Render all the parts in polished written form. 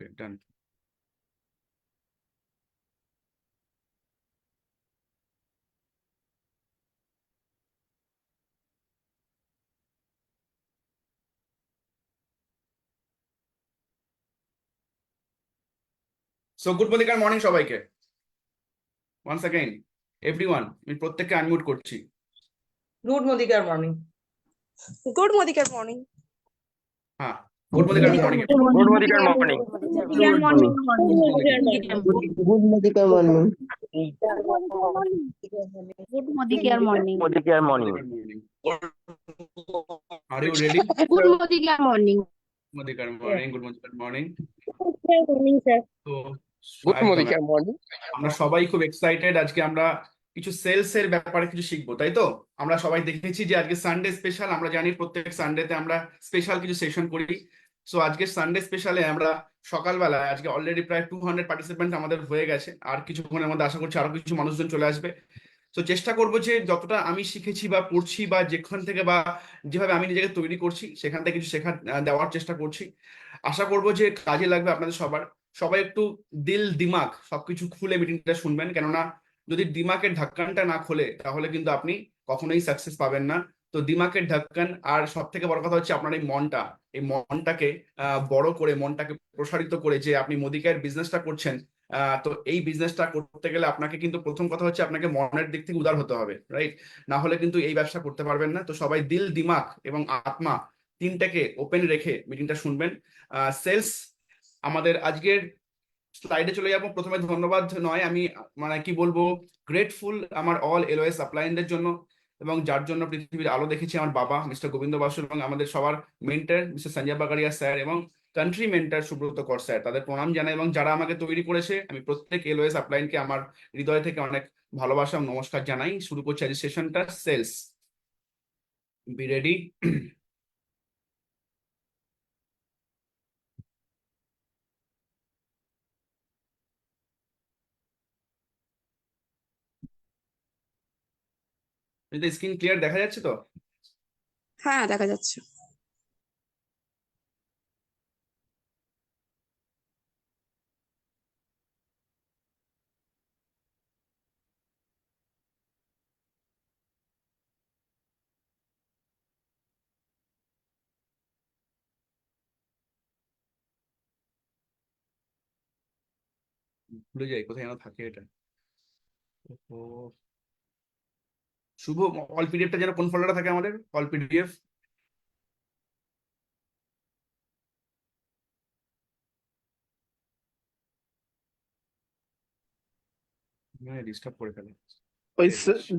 Okay, done. So good morning সবাইকে। Once again, everyone, আমি প্রত্যেককে আনমিউট করছি। Good Modikar morning. Good Modikar morning. হ্যাঁ, good morning morning. Good Modikar morning. Good morning. Good Modikar morning. Good Modikar morning. Modikar morning. Are you ready? Good Modikar morning. মদিকার morning, good morning. Good morning, sir. তো Good একদম Modikar morning. আমরা সবাই খুব excited. আজকে আমরা কিছু sales এর ব্যাপারে কিছু শিখবো, তাই তো? আমরা সবাই দেখেছি যে আজকে সানডে স্পেশাল। আমরা জানি প্রত্যেক সানডেতে আমরা স্পেশাল কিছু সেশন করি। সো আজকে সানডে স্পেশালে আমরা সকালবেলায় আজকে অলরেডি প্রায় 200 পার্টিসিপেন্ট আমাদের হয়ে গেছে। আর কিছুক্ষণের মধ্যে আশা করছি আরো কিছু মানুষজন চলে আসবে। তো চেষ্টা করবো যে যতটা আমি শিখেছি বা পড়ছি বা যেখান থেকে বা যেভাবে আমি নিজেকে তৈরি করছি সেখান থেকে কিছু শেখার দেওয়ার চেষ্টা করছি। আশা করবো যে কাজে লাগবে আপনাদের সবার। সবাই একটু দিল দিমাগ সবকিছু খুলে মিটিংটা শুনবেন, কেননা যদি দিমাগের ঢাক্কানটা না খোলে তাহলে কিন্তু আপনি কখনোই সাকসেস পাবেন না। তো দিমাগের ঢাক্কান, আর সব থেকে বড় কথা হচ্ছে আপনার এই মনটাকে বড় করে, মনটাকে প্রসারিত করে যে আপনি মুদিকার বিজনেসটা করছেন। তো এই বিজনেসটা করতে গেলে আপনাকে কিন্তু প্রথম কথা হচ্ছে আপনাকে মনের দিক থেকে উদার হতে হবে, রাইট? না হলে কিন্তু এই ব্যবসা করতে পারবেন না। তো সবাই দিল দিমাগ এবং আত্মা তিনটাকে ওপেন রেখে মিটিংটা শুনবেন। সেলস আমাদের আজকের স্লাইডে চলে যাবো। প্রথমে ধন্যবাদ নয়, আমি মানে কি বলবো, গ্রেটফুল আমার অল এলওএস সাপ্লাইনদের জন্য, এবং যার জন্য পৃথিবীর আলো দেখেছি আমার বাবা মিস্টার গোবিন্দ বাসু, এবং আমাদের সবার mentor mister Sanjay Bagaria sir এবং কান্ট্রি মেন্টর সুব্রত কর স্যার, তাদের প্রণাম জানাই। এবং যারা আমাকে তৈরি করেছে, আমি প্রত্যেক এলওএস সাপ্লাইনকে আমার হৃদয় থেকে অনেক ভালোবাসা এবং নমস্কার জানাই। শুরু করছি আজ সেশনটা। Sales, be ready. Screen clear দেখা যাচ্ছে তো? হ্যাঁ, দেখা যাচ্ছে। ভুলে যাই কোথায় যেন থাকে এটা। ও শুভ, অল পিডিএফটা যেন কোন ফোল্ডারে থাকে আমাদের? All PDF. ডিস্টার্ব করে ফেলে। ওই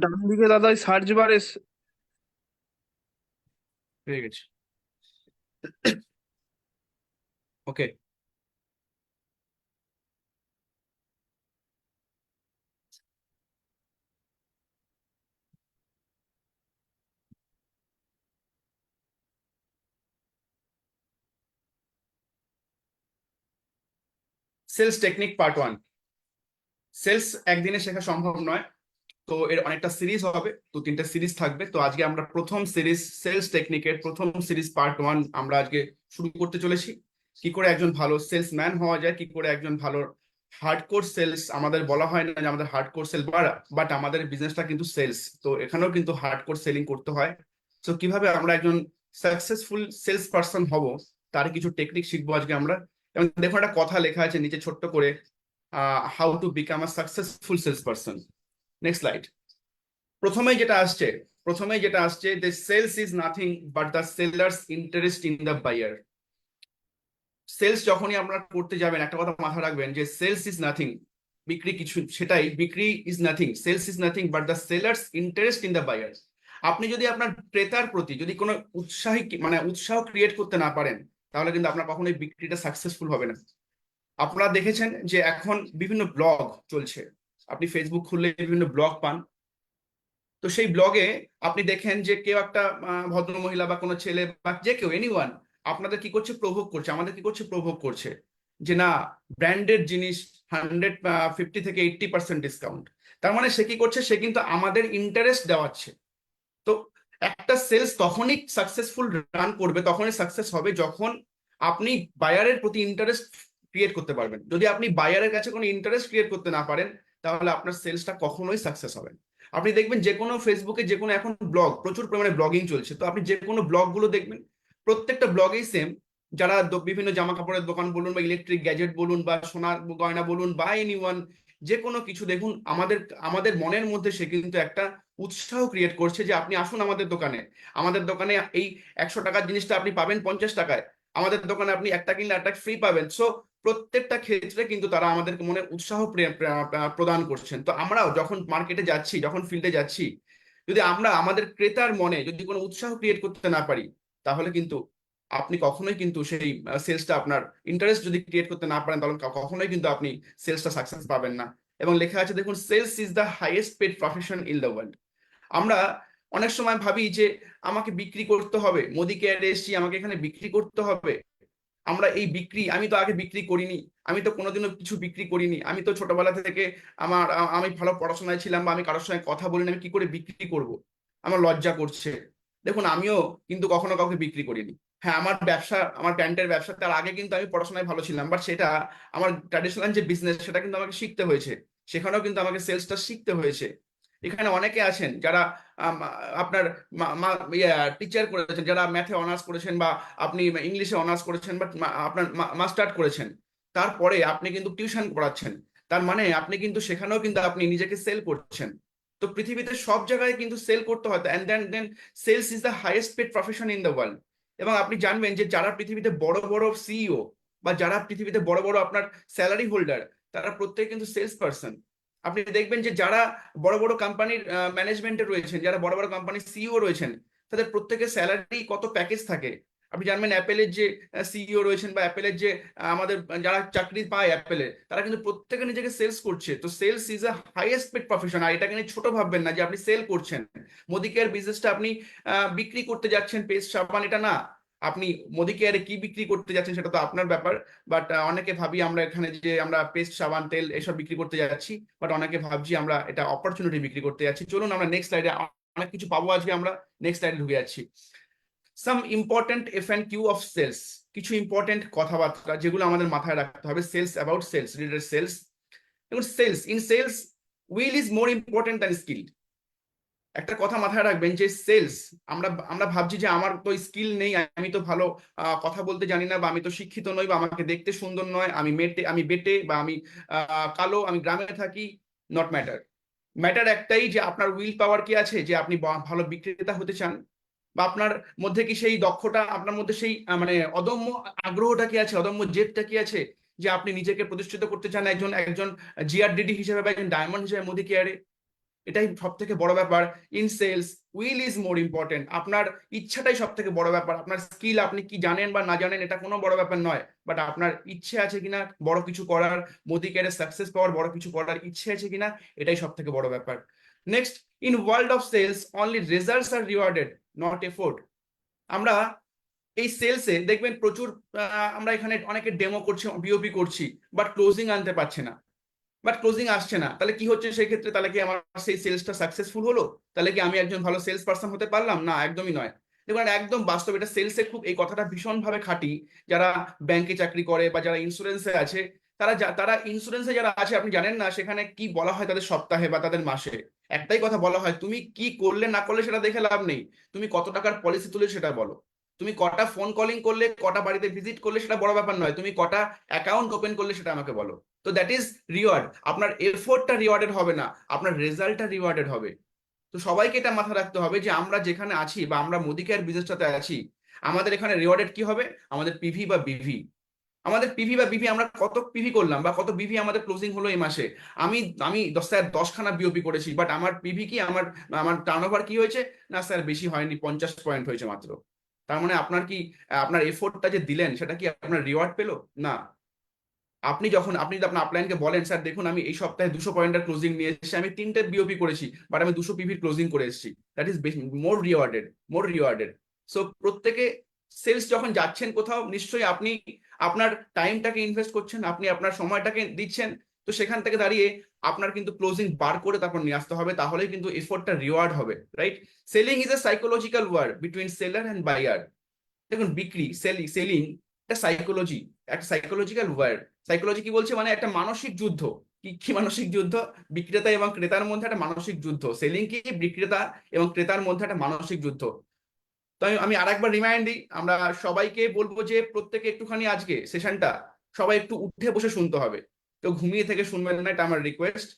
ডান দিকে দাদা ওই সার্চ বারে পেয়ে গেছি। ওকে, সেলস টেকনিক পার্ট 1। সেলস একদিনে শেখা সম্ভব নয়, তো এর অনেকটা সিরিজ হবে, তো 3টে সিরিজ থাকবে। তো আজকে আমরা প্রথম সিরিজ সেলস টেকনিকের প্রথম সিরিজ পার্ট 1 আমরা আজকে শুরু করতে চলেছি। কি করে একজন ভালো সেলসম্যান হওয়া যায়, কি করে একজন ভালো হার্ডকোর সেলস, আমাদের বলা হয় না যে আমাদের হার্ডকোর সেল, বাট আমাদের বিজনেসটা কিন্তু সেলস, তো এখানেও কিন্তু হার্ডকোর সেলিং করতে হয়। তো কিভাবে আমরা একজন সাকসেসফুল সেলস পারসন হব তার কিছু টেকনিক শিখবো আজকে আমরা। এবং দেখুন একটা কথা লেখা আছে নিচে ছোট্ট করে, how to become a successful sales person. Next slide. প্রথমেই যেটা আসছে the sales is nothing but the seller's interest in the buyer। Sales যখনই আপনারা করতে যাবেন একটা কথা মাথায় রাখবেন যে সেলস ইজ নাথিং, বিক্রি কিছু, সেটাই বিক্রি is nothing, sales is nothing but the seller's interest in the buyer. আপনি যদি আপনার ক্রেতার প্রতি যদি কোনো উৎসাহ ক্রিয়েট করতে না পারেন তাহলে কিন্তু আপনার কখনোই বিক্রিটা সাকসেসফুল হবে না। আপনারা দেখেছেন যে এখন বিভিন্ন ব্লগ চলছে, আপনি ফেসবুক খুললে বিভিন্ন ব্লগ পান। তো সেই ব্লগে আপনি দেখেন যে কেউ একটা ভদ্র মহিলা বা কোনো ছেলে বা যে কেউ এনিওয়ান আপনাদের কি করছে, প্রভোগ করছে, আমাদের কি করছে, প্রভোগ করছে যে না ব্র্যান্ডেড জিনিস 150 থেকে 80% ডিসকাউন্ট। তার মানে সে কি করছে, সে কিন্তু আমাদের ইন্টারেস্ট দেওয়াচ্ছে। তো একটা সেলস তখনই সাকসেসফুল রান করবে, তখনই সাকসেস হবে যখন আপনি বায়ারের প্রতি ইন্টারেস্ট ক্রিয়েট করতে পারবেন। যদি আপনি বায়ারের কাছে কোনো ইন্টারেস্ট ক্রিয়েট করতে না পারেন, তাহলে আপনার সেলসটা কখনোই সাকসেস হবে না। আপনি দেখবেন যে কোনো ফেসবুকে যে কোনো এখন ব্লগ, প্রচুর পরিমাণে ব্লগিং চলছে, তো আপনি যে কোনো ব্লগগুলো দেখবেন, প্রত্যেকটা ব্লগেই সেম, যারা বিভিন্ন জামা কাপড়ের দোকান বলুন বা ইলেকট্রিক গ্যাজেট বলুন বা সোনা গয়না বলুন বা এনিওয়ান, যে কোনো কিছু দেখুন, আমাদের আমাদের মনের মধ্যে সে কিন্তু একটা উৎসাহ ক্রিয়েট করছে যে আপনি আসুন আমাদের দোকানে। আমাদের দোকানে এই 100 টাকার জিনিসটা আপনি পাবেন 50 টাকায়, আমাদের দোকানে আপনি একটা কিনলে একটা ফ্রি পাবেন। সো প্রত্যেকটা ক্ষেত্রে কিন্তু তারা আমাদের মনে উৎসাহ প্রদান করছেন। তো আমরাও যখন মার্কেটে যাচ্ছি, যখন ফিল্ডে যাচ্ছি, যদি আমরা আমাদের ক্রেতার মনে যদি কোনো উৎসাহ ক্রিয়েট করতে না পারি, তাহলে কিন্তু আপনি কখনোই কিন্তু সেই সেলসটা, আপনার ইন্টারেস্ট যদি ক্রিয়েট করতে না পারেন, তাহলে কখনোই কিন্তু আপনি সেলসটা সাকসেস পাবেন না। এবং লেখা আছে দেখুন, sales is the highest paid profession in the world. আমরা অনেক সময় ভাবি যে আমাকে বিক্রি করতে হবে, মোদি কেয়ারে এসেছি, আমাকে এখানে বিক্রি করতে হবে। আমরা এই বিক্রি, আমি তো আগে বিক্রি করিনি, আমি তো কোনোদিনও কিছু বিক্রি করিনি, আমি তো ছোটবেলা থেকে আমি ভালো পড়াশোনায় ছিলাম বা আমি কারোর সঙ্গে কথা বলিনি, আমি কি করে বিক্রি করব, আমার লজ্জা করছে। দেখুন, আমিও কিন্তু কখনো কাউকে বিক্রি করিনি। হ্যাঁ, আমার ব্যবসা, আমার প্যান্টের ব্যবসা, তার আগে কিন্তু আমি পড়াশোনায় ভালো ছিলাম, বাট সেটা আমার ট্র্যাডিশনাল যে বিজনেস, সেটা কিন্তু আমাকে শিখতে হয়েছে, সেখানেও কিন্তু আমাকে সেলসটা শিখতে হয়েছে। এখানে অনেকে আছেন যারা আম, আপনার টিচার করেছেন, যারা ম্যাথে অনার্স করেছেন বা আপনি ইংলিশে অনার্স করেছেন, বাট আপনার মাস্টার্ড করেছেন, তারপরে আপনি কিন্তু টিউশন পড়াচ্ছেন। তার মানে আপনি কিন্তু সেখানেও কিন্তু আপনি নিজেকে সেল করছেন। তো পৃথিবীতে সব জায়গায় কিন্তু সেল করতে হয়, and then sales is the highest paid profession in the world. এবং আপনি জানবেন যে যারা পৃথিবীতে বড় বড় সিইও বা যারা পৃথিবীতে বড় বড় আপনার স্যালারি হোল্ডার, তারা প্রত্যেকে কিন্তু সেলস পার্সন। আপনি দেখবেন যে যারা বড় বড় কোম্পানির ম্যানেজমেন্টে রয়েছেন, যারা বড় বড় কোম্পানির সিইও রয়েছেন, তাদের প্রত্যেকের স্যালারি কত প্যাকেজ থাকে। আপনি জানবেন অ্যাপেলের যে সিইও রয়েছেন বা অ্যাপেলের যে আমাদের যারা চাকরি পায় অ্যাপেলে, তারা কিন্তু প্রত্যেকে নিজেকে সেলস করছে। তো sales is a highest paid profession. আর এটাকে নিয়ে ছোট ভাববেন না যে আপনি সেল করছেন। মোদি কেয়ার বিজনেসটা আপনি বিক্রি করতে যাচ্ছেন পেস্ট সাবান, এটা না। আপনি মোদি কেয়ারে কি বিক্রি করতে যাচ্ছেন সেটা তো আপনার ব্যাপার। বাট অনেকে ভাবি আমরা এখানে যে আমরা পেস্ট সাবান তেল এসব বিক্রি করতে যাচ্ছি, বাট অনেকে ভাবছি আমরা এটা অপরচুনিটি বিক্রি করতে যাচ্ছি। চলুন আমরা নেক্সট স্লাইডে, অনেক কিছু পাবো আজকে, আমরা নেক্সট স্লাইডে ঢুকে যাচ্ছি। Some important FAQ of sales, কিছু ইম্পর্টেন্ট কথাবার্তা যেগুলো আমাদের মাথায় রাখতে হবে sales, about sales, related sales. দেখুন, sales, in sales will is more important than skill. একটা কথা মাথায় রাখবেন যে সেলস, আমরা আমরা ভাবছি যে আমার তো স্কিল নেই, আমি তো ভালো কথা বলতে জানি না, বা আমি তো শিক্ষিত নই, বা আমাকে দেখতে সুন্দর নয়, আমি বেটে বা আমি কালো, আমি গ্রামে থাকি। Not matter. ম্যাটার একটাই, যে আপনার উইল পাওয়ার কি আছে, যে আপনি ভালো বিক্রেতা হতে চান, বা আপনার মধ্যে কি সেই দক্ষতা, আপনার মধ্যে সেই মানে অদম্য আগ্রহটা কি আছে, অদম্য জেদটা কি আছে, যে আপনি নিজেকে প্রতিষ্ঠিত করতে চান একজন একজন GRDD হিসেবে বা একজন ডায়মন্ড হিসেবে মোদি কেয়ারে। এটাই সব থেকে বড় ব্যাপার। In sales will is more important. আপনার ইচ্ছাটাই সব থেকে বড় ব্যাপার। আপনার স্কিল, আপনি কি জানেন বা না জানেন, এটা কোনো বড় ব্যাপার নয়, বাট আপনার ইচ্ছে আছে কিনা বড় কিছু করার, মোদি কেয়ারে সাকসেস পাওয়ার, বড় কিছু করার ইচ্ছে আছে কিনা, এটাই সব থেকে বড় ব্যাপার। Next, in world of sales only results are rewarded, not effort. আমরা এই সেলসে দেখবেন প্রচুর আমরা এখানে অনেকে ডেমো করছি, বিওপি করছি, বাট ক্লোজিং আনতে পারছে না, বাট ক্লোজিং আসছে না। তাহলে কি হচ্ছে সেই ক্ষেত্রে? তাহলে কি আমার সেই সেলসটা সাকসেসফুল হলো? তাহলে কি আমি একজন ভালো সেলস পার্সন হতে পারলাম? না, একদমই নয়। দেখুন, একদম বাস্তব, এটা সেলসে খুব, এই কথাটা ভীষণ ভাবে খাঁটি। যারা ব্যাংকে চাকরি করে বা যারা ইন্স্যুরেন্সে আছে, তারা ইন্স্যুরেন্সে যারা আছে, আপনি জানেন না সেখানে কি বলা হয় তাদের সপ্তাহে বা তাদের মাসে? একটাই কথা বলা হয়, তুমি কি করলে না করলে সেটা দেখে লাভ নেই, তুমি কত টাকার পলিসি তুলে সেটা বলো। তুমি কটা ফোন কলিং করলে, কটা বাড়িতে ভিজিট করলে, সেটা বড় ব্যাপার নয়, তুমি কটা অ্যাকাউন্ট ওপেন করলে সেটা আমাকে বলো। তো দ্যাট ইজ রিওয়ার্ড। আপনার এফোর্টটা রিওয়ার্ডেড হবে না, আপনার রেজাল্টটা রিওয়ার্ডেড হবে। তো সবাইকে এটা মাথায় রাখতে হবে যে আমরা যেখানে আছি বা আমরা মোদি কেয়ার বিজনেসটাতে আছি, আমাদের এখানে রিওয়ার্ডেড কি হবে? আমাদের পিভি বা বিভি। আমাদের পিভি বা বিভি, আমরা কত পিভি করলাম বা কত বিভি আমাদের ক্লোজিং হলো এই মাসে। আমি আমি 10 খানা বিওপি করেছি, বাট আমার পিভি কি, আমার আমার টার্নওভার কি হয়েছে? না স্যার, বেশি হয়নি, 50 পয়েন্ট হয়েছে মাত্র। তার মানে আপনার কি, আপনার এফোর্টটা যে দিলেন সেটা কি আপনার রিওয়ার্ড পেলো? না। আপনি যদি আপনার আপলাইনকে বলেন, স্যার দেখুন আমি এই সপ্তাহে 200 পয়েন্টের ক্লোজিং নিয়ে এসেছি, আমি 3টে বিওপি করেছি, বাট আমি 200 পিভির ক্লোজিং করে এসেছি, that is more rewarded, more rewarded. So প্রত্যেকে সেলস যখন যাচ্ছেন কোথাও, নিশ্চয়ই আপনি আপনার টাইমটাকে ইনভেস্ট করছেন, আপনি আপনার সময়টাকে দিচ্ছেন। তো সেখান থেকে দাঁড়িয়ে আপনার কিন্তু ক্লোজিং বার করে তারপর নিয়ে আসতে হবে, তাহলে কিন্তু এফোর্টটা রিওয়ার্ড হবে, right? Selling is a psychological war between seller and buyer. দেখুন, বিক্রি, সেলিং একটা সাইকোলজি, একটা সাইকোলজিক্যাল ওয়ার্ড। সাইকোলজি কি বলছে, মানে একটা মানসিক যুদ্ধ। কি কি মানসিক যুদ্ধ? বিক্রেতা এবং ক্রেতার মধ্যে একটা মানসিক যুদ্ধ। সেলিং কি বিক্রেতা এবং ক্রেতার মধ্যে একটা মানসিক যুদ্ধ। তো আমি আরেকবার রিমাইন্ড দিই, আমরা সবাইকে বলবো যে প্রত্যেকে একটুখানি আজকে সেশনটা সবাই একটু উঠে বসে শুনতে হবে। কেউ ঘুমিয়ে থেকে শুনবেন না, এটা আমার রিকোয়েস্ট।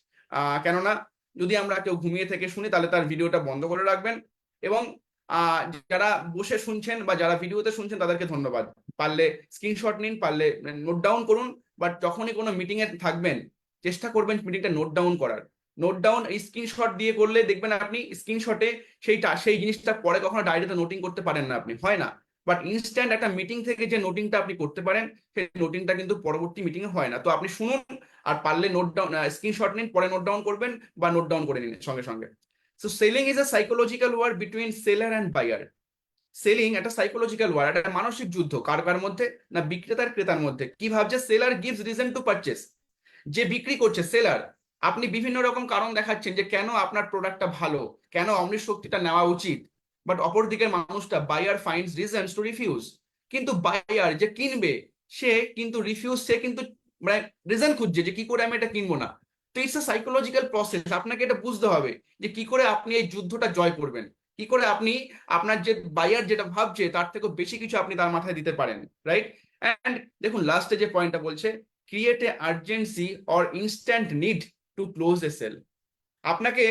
কেননা যদি আমরা কেউ ঘুমিয়ে থেকে শুনি তাহলে তার ভিডিওটা বন্ধ করে রাখবেন। এবং যারা বসে শুনছেন বা যারা ভিডিওতে শুনছেন তাদেরকে ধন্যবাদ। পারলে স্ক্রিনশট নিন, পারলে নোট ডাউন করুন। বাট যখনই কোনো মিটিং এ থাকবেন চেষ্টা করবেন মিটিংটা নোট ডাউন করার। নোট ডাউন এই স্ক্রিনশট দিয়ে করলে দেখবেন আপনি স্ক্রিনশটে সেই জিনিসটা পরে কখনো ডায়েরিতে নোটিং করতে পারেন না, আপনি হয় না। বাট ইনস্ট্যান্ট একটা মিটিং থেকে যে নোটিংটা আপনি করতে পারেন সেই নোটিংটা কিন্তু পরবর্তী মিটিং এ হয় না। তো আপনি শুনুন, আর পারলে নোট ডাউন স্ক্রিনশট নিন, পরে নোট ডাউন করবেন বা নোট ডাউন করে নিন সঙ্গে সঙ্গে। So selling is a psychological war between seller and buyer. Selling একটা সাইকোলজিক্যাল ওয়ার, একটা মানসিক যুদ্ধ। কার মধ্যে? না বিক্রেতার ক্রেতার মধ্যে। কি ভাবছে? Seller gives reason to purchase. যে বিক্রি করছে সেলার, আপনি বিভিন্ন রকম কারণ দেখাচ্ছেন যে কেন আপনার প্রোডাক্টটা ভালো, কেন অমৃত শক্তিটা নেওয়া উচিত। বাট অপর দিকের মানুষটা buyer finds reasons to refuse. কিন্তু বায়ার যে কিনবে সে কিন্তু রিফিউজ, সে কিন্তু মানে রিজন খুঁজছে যে কি করে আমি এটা কিনবো না। তো ইটস আ সাইকোলজিক্যাল প্রসেস। আপনাকে এটা বুঝতে হবে যে কি করে আপনি এই যুদ্ধটা জয় করবেন, কি করে আপনি আপনার যে বায়ার যেটা ভাবছে তার থেকে বেশি কিছু আপনি তার মাথায় দিতে পারেন, রাইট? এন্ড দেখুন লাস্টে যে পয়েন্টটা বলছে, create a urgency or instant need to close a sale. আপনাকে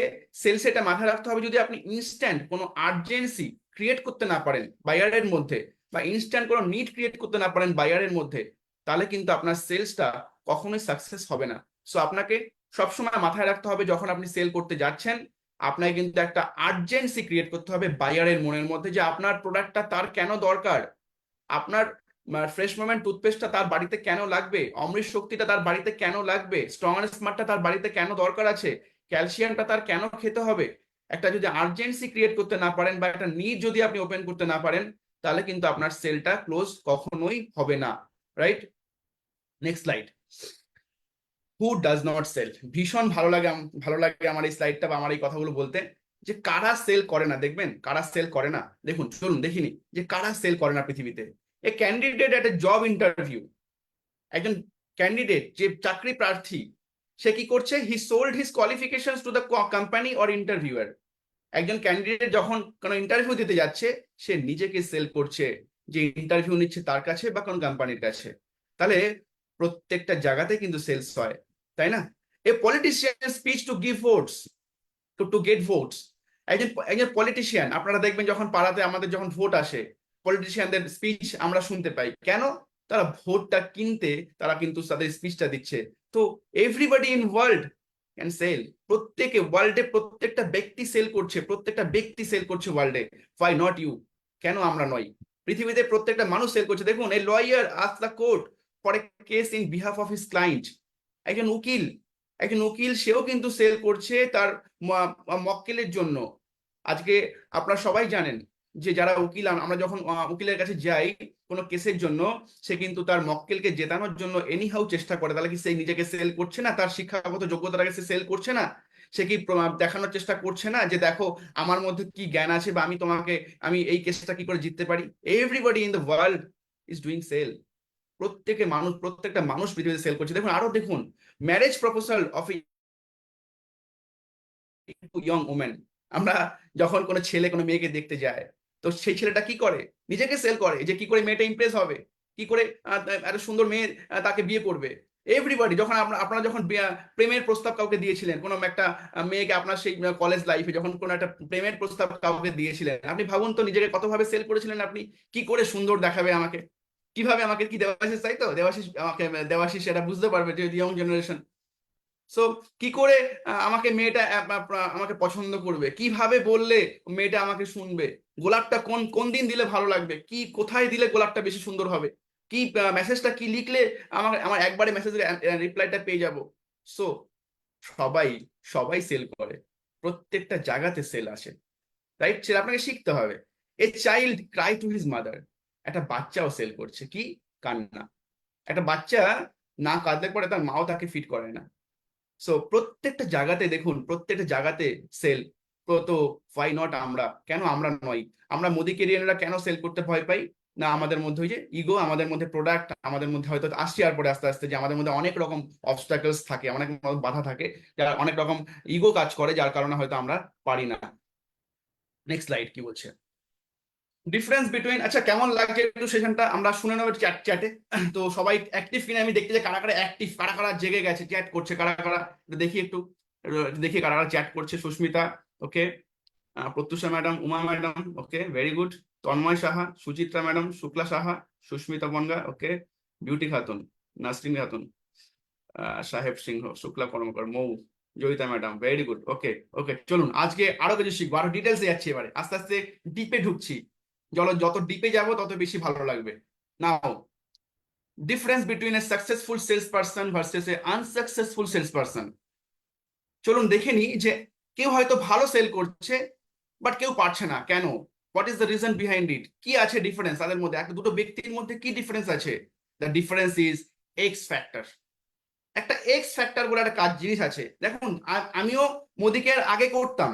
সেলস এটা মাথায় রাখতে হবে, যদি আপনি ইনস্ট্যান্ট কোনো আর্জেন্সি ক্রিয়েট করতে না পারেন বায়ারের মধ্যে, বা ইনস্ট্যান্ট কোনো নিড ক্রিয়েট করতে না পারেন বায়ারের মধ্যে, তাহলে কিন্তু আপনার সেলসটা কখনোই সাকসেস হবে না। সো আপনাকে সবসময় মাথায় রাখতে হবে যখন আপনি সেল করতে যাচ্ছেন, আপনাকে কিন্তু একটা আর্জেন্সি ক্রিয়েট করতে হবে বায়ারের মনের মধ্যে, যে আপনার প্রোডাক্টটা তার কেন দরকার, আপনার ফ্রেশ মোমেন্ট টুথপেস্টটা তার বাড়িতে কেন লাগবে, অমৃত শক্তিটা তার বাড়িতে কেন লাগবে, স্ট্রং অ্যান্ড স্মার্টটা তার বাড়িতে কেন দরকার আছে, ক্যালসিয়ামটা তার কেন খেতে হবে। একটা যদি আর্জেন্সি ক্রিয়েট করতে না পারেন বা একটা নিড যদি আপনি ওপেন করতে না পারেন, তাহলে কিন্তু আপনার সেলটা ক্লোজ কখনোই হবে না, right? Next slide. Who does not sell. ভীষণ ভালো লাগে আমার এই স্লাইডটা বা আমার এই কথাগুলো বলতে, যে কারা সেল করে না। দেখবেন কারা সেল করে না, দেখুন চলুন দেখিনি যে কারা সেল করে না পৃথিবীতে। A candidate at a job interview, একজন ক্যান্ডিডেট যে চাকরি প্রার্থী, সে কি করছে? He sold his qualifications to the company or interviewer. একজন ক্যান্ডিডেট যখন কোনো ইন্টারভিউ দিতে যাচ্ছে সে নিজেকে সেল করছে, যে ইন্টারভিউ নিচ্ছে তার কাছে বা কোন কোম্পানির কাছে। তাহলে প্রত্যেকটা জায়গাতে কিন্তু সেলস হয়, তাই না? এ politician speech to give votes, to get votes. একজন পলিটিশিয়ান, আপনারা দেখবেন যখন পাড়াতে আমাদের যখন ভোট আসে, পলিটিশিয়ানদের স্পিচ আমরা শুনতে পাই। কেন? তারা ভোটটা কিনতে তারা কিন্তু তাদের স্পিচটা দিচ্ছে। তো everybody in world can sell. প্রত্যেকে ওয়ার্ল্ডে প্রত্যেকটা ব্যক্তি সেল করছে, প্রত্যেকটা ব্যক্তি সেল করছে ওয়ার্ল্ডে। Why not you? কেন আমরা নই? পৃথিবীতে প্রত্যেকটা মানুষ সেল করছে। দেখুন a lawyer ask the court for a case in behalf of his client. একজন উকিল, সেও কিন্তু সেল করছে তার মক্কেলের জন্য। আজকে আপনারা সবাই জানেন যে যারা উকিল, আমরা যখন উকিলের কাছে যাই কোনো কেসের জন্য, সে কিন্তু তার মক্কেলকে জেতানোর জন্য এনিহাউ চেষ্টা করে। তাহলে কি সে নিজেকে সেল করছে না? তার শিক্ষাগত যোগ্যতাটাকে সে সেল করছে না? সে কি দেখানোর চেষ্টা করছে না যে দেখো আমার মধ্যে কি জ্ঞান আছে, বা আমি এই কেসটা কি করে জিততে পারি? Everybody in the world is doing sell. প্রত্যেকটা মানুষ পৃথিবীতে সেল করছে। দেখুন আরো দেখুন, marriage proposal of young women. আমরা যখন কোনো ছেলে কোনো মেয়েকে দেখতে যায়, তো সেই ছেলেটা কি করে? নিজেকে সেল করে, যে কি করে মেয়েটা ইমপ্রেস হবে, কি করে এত সুন্দর মেয়ে তাকে বিয়ে করবে। এভরিবডি যখন আপনারা যখন প্রেমের প্রস্তাব কাউকে দিয়েছিলেন, কোনো একটা মেয়েকে, আপনার সেই কলেজ লাইফে যখন কোনো একটা প্রেমের প্রস্তাব কাউকে দিয়েছিলেন, আপনি ভাবুন তো নিজেকে কতভাবে সেল করেছিলেন আপনি। কি করে সুন্দর দেখাবে আমাকে, কিভাবে আমাকে, কি দেবাশিস, তাই তো দেবাশিস এটা বুঝতে পারবে যে ইয়ং জেনারেশন। সো কি করে আমাকে মেয়েটা আমাকে পছন্দ করবে, কিভাবে বললে মেয়েটা আমাকে শুনবে, গোলাপটা কোন কোন দিন দিলে ভালো লাগবে, কি কোথায় দিলে গোলাপটা বেশি সুন্দর হবে, কি মেসেজটা কি লিখলে আমার একবারে মেসেজের রিপ্লাইটা পেয়ে যাব। সো সবাই সবাই সেল করে, প্রত্যেকটা জায়গাতে সেল আসে, রাইট? সেটা আপনাকে শিখতে হবে। A child Cry to his mother. একটা বাচ্চাও সেল করছে, কি? কান্না। একটা বাচ্চা না কাঁদলে পরে তার মাও তাকে ফিট করে না। সো প্রত্যেকটা জায়গাতে দেখুন, প্রত্যেকটা জায়গাতে সেল। তো হোয়াই নট আমরা, কেন আমরা নই? আমরা মোদি কেরিয়ানরা কেন সেল করতে ভয় পাই? না আমাদের মধ্যে ওই যে ইগো, আমাদের মধ্যে প্রোডাক্ট, আমাদের মধ্যে হয়তো আসছে আর পরে আস্তে আস্তে যে আমাদের মধ্যে অনেক রকম অবস্টাকলস থাকে, অনেক রকম বাধা থাকে, যার অনেক রকম ইগো কাজ করে, যার কারণে হয়তো আমরা পারি না। নেক্সট স্লাইড কি বলছে? ডিফারেন্স বিটুইন, আচ্ছা কেমন লাগছে একটু সেশনটা আমরা শুনে নেবো চ্যাটে। তো সবাই অ্যাক্টিভ কিনা আমি দেখতে, যে কারা কারা অ্যাক্টিভ, কারা কারা জেগে গেছে, চ্যাট করছে কারা কারা, দেখি একটু, দেখি কারা কারা চ্যাট করছে। Susmita, okay, Pratyusha madam, Uma madam, okay very good, Tanmoy Saha, Suchitra madam, Shukla Saha, Susmita Bonga, okay, Beauty Khatun, Nasrin Khatun, Saheb Singha, Shukla Karmakar, Mou, Joyita madam, very good, okay okay. চলুন আজকে আরো কিছু শিখবো, আরো ডিটেলসে যাচ্ছি, এবারে আস্তে আস্তে ডিপে ঢুকছি। যত ডিপে যাব তত বেশি ভালো লাগবে। Now, difference between a successful sales person versus a unsuccessful sales person. চলুন দেখে নিই যে কেউ হয়তো ভালো সেল করছে বাট কেউ পারছে না, কেন? What is the reason behind it? কি আছে ডিফারেন্স তাদের মধ্যে? একটা দুটো ব্যক্তির মধ্যে কি ডিফারেন্স আছে? The difference is x factor. একটা এক্স ফ্যাক্টর বলে একটা কাজ জিনিস আছে। দেখুন আমিও মোদিকের আগে করতাম,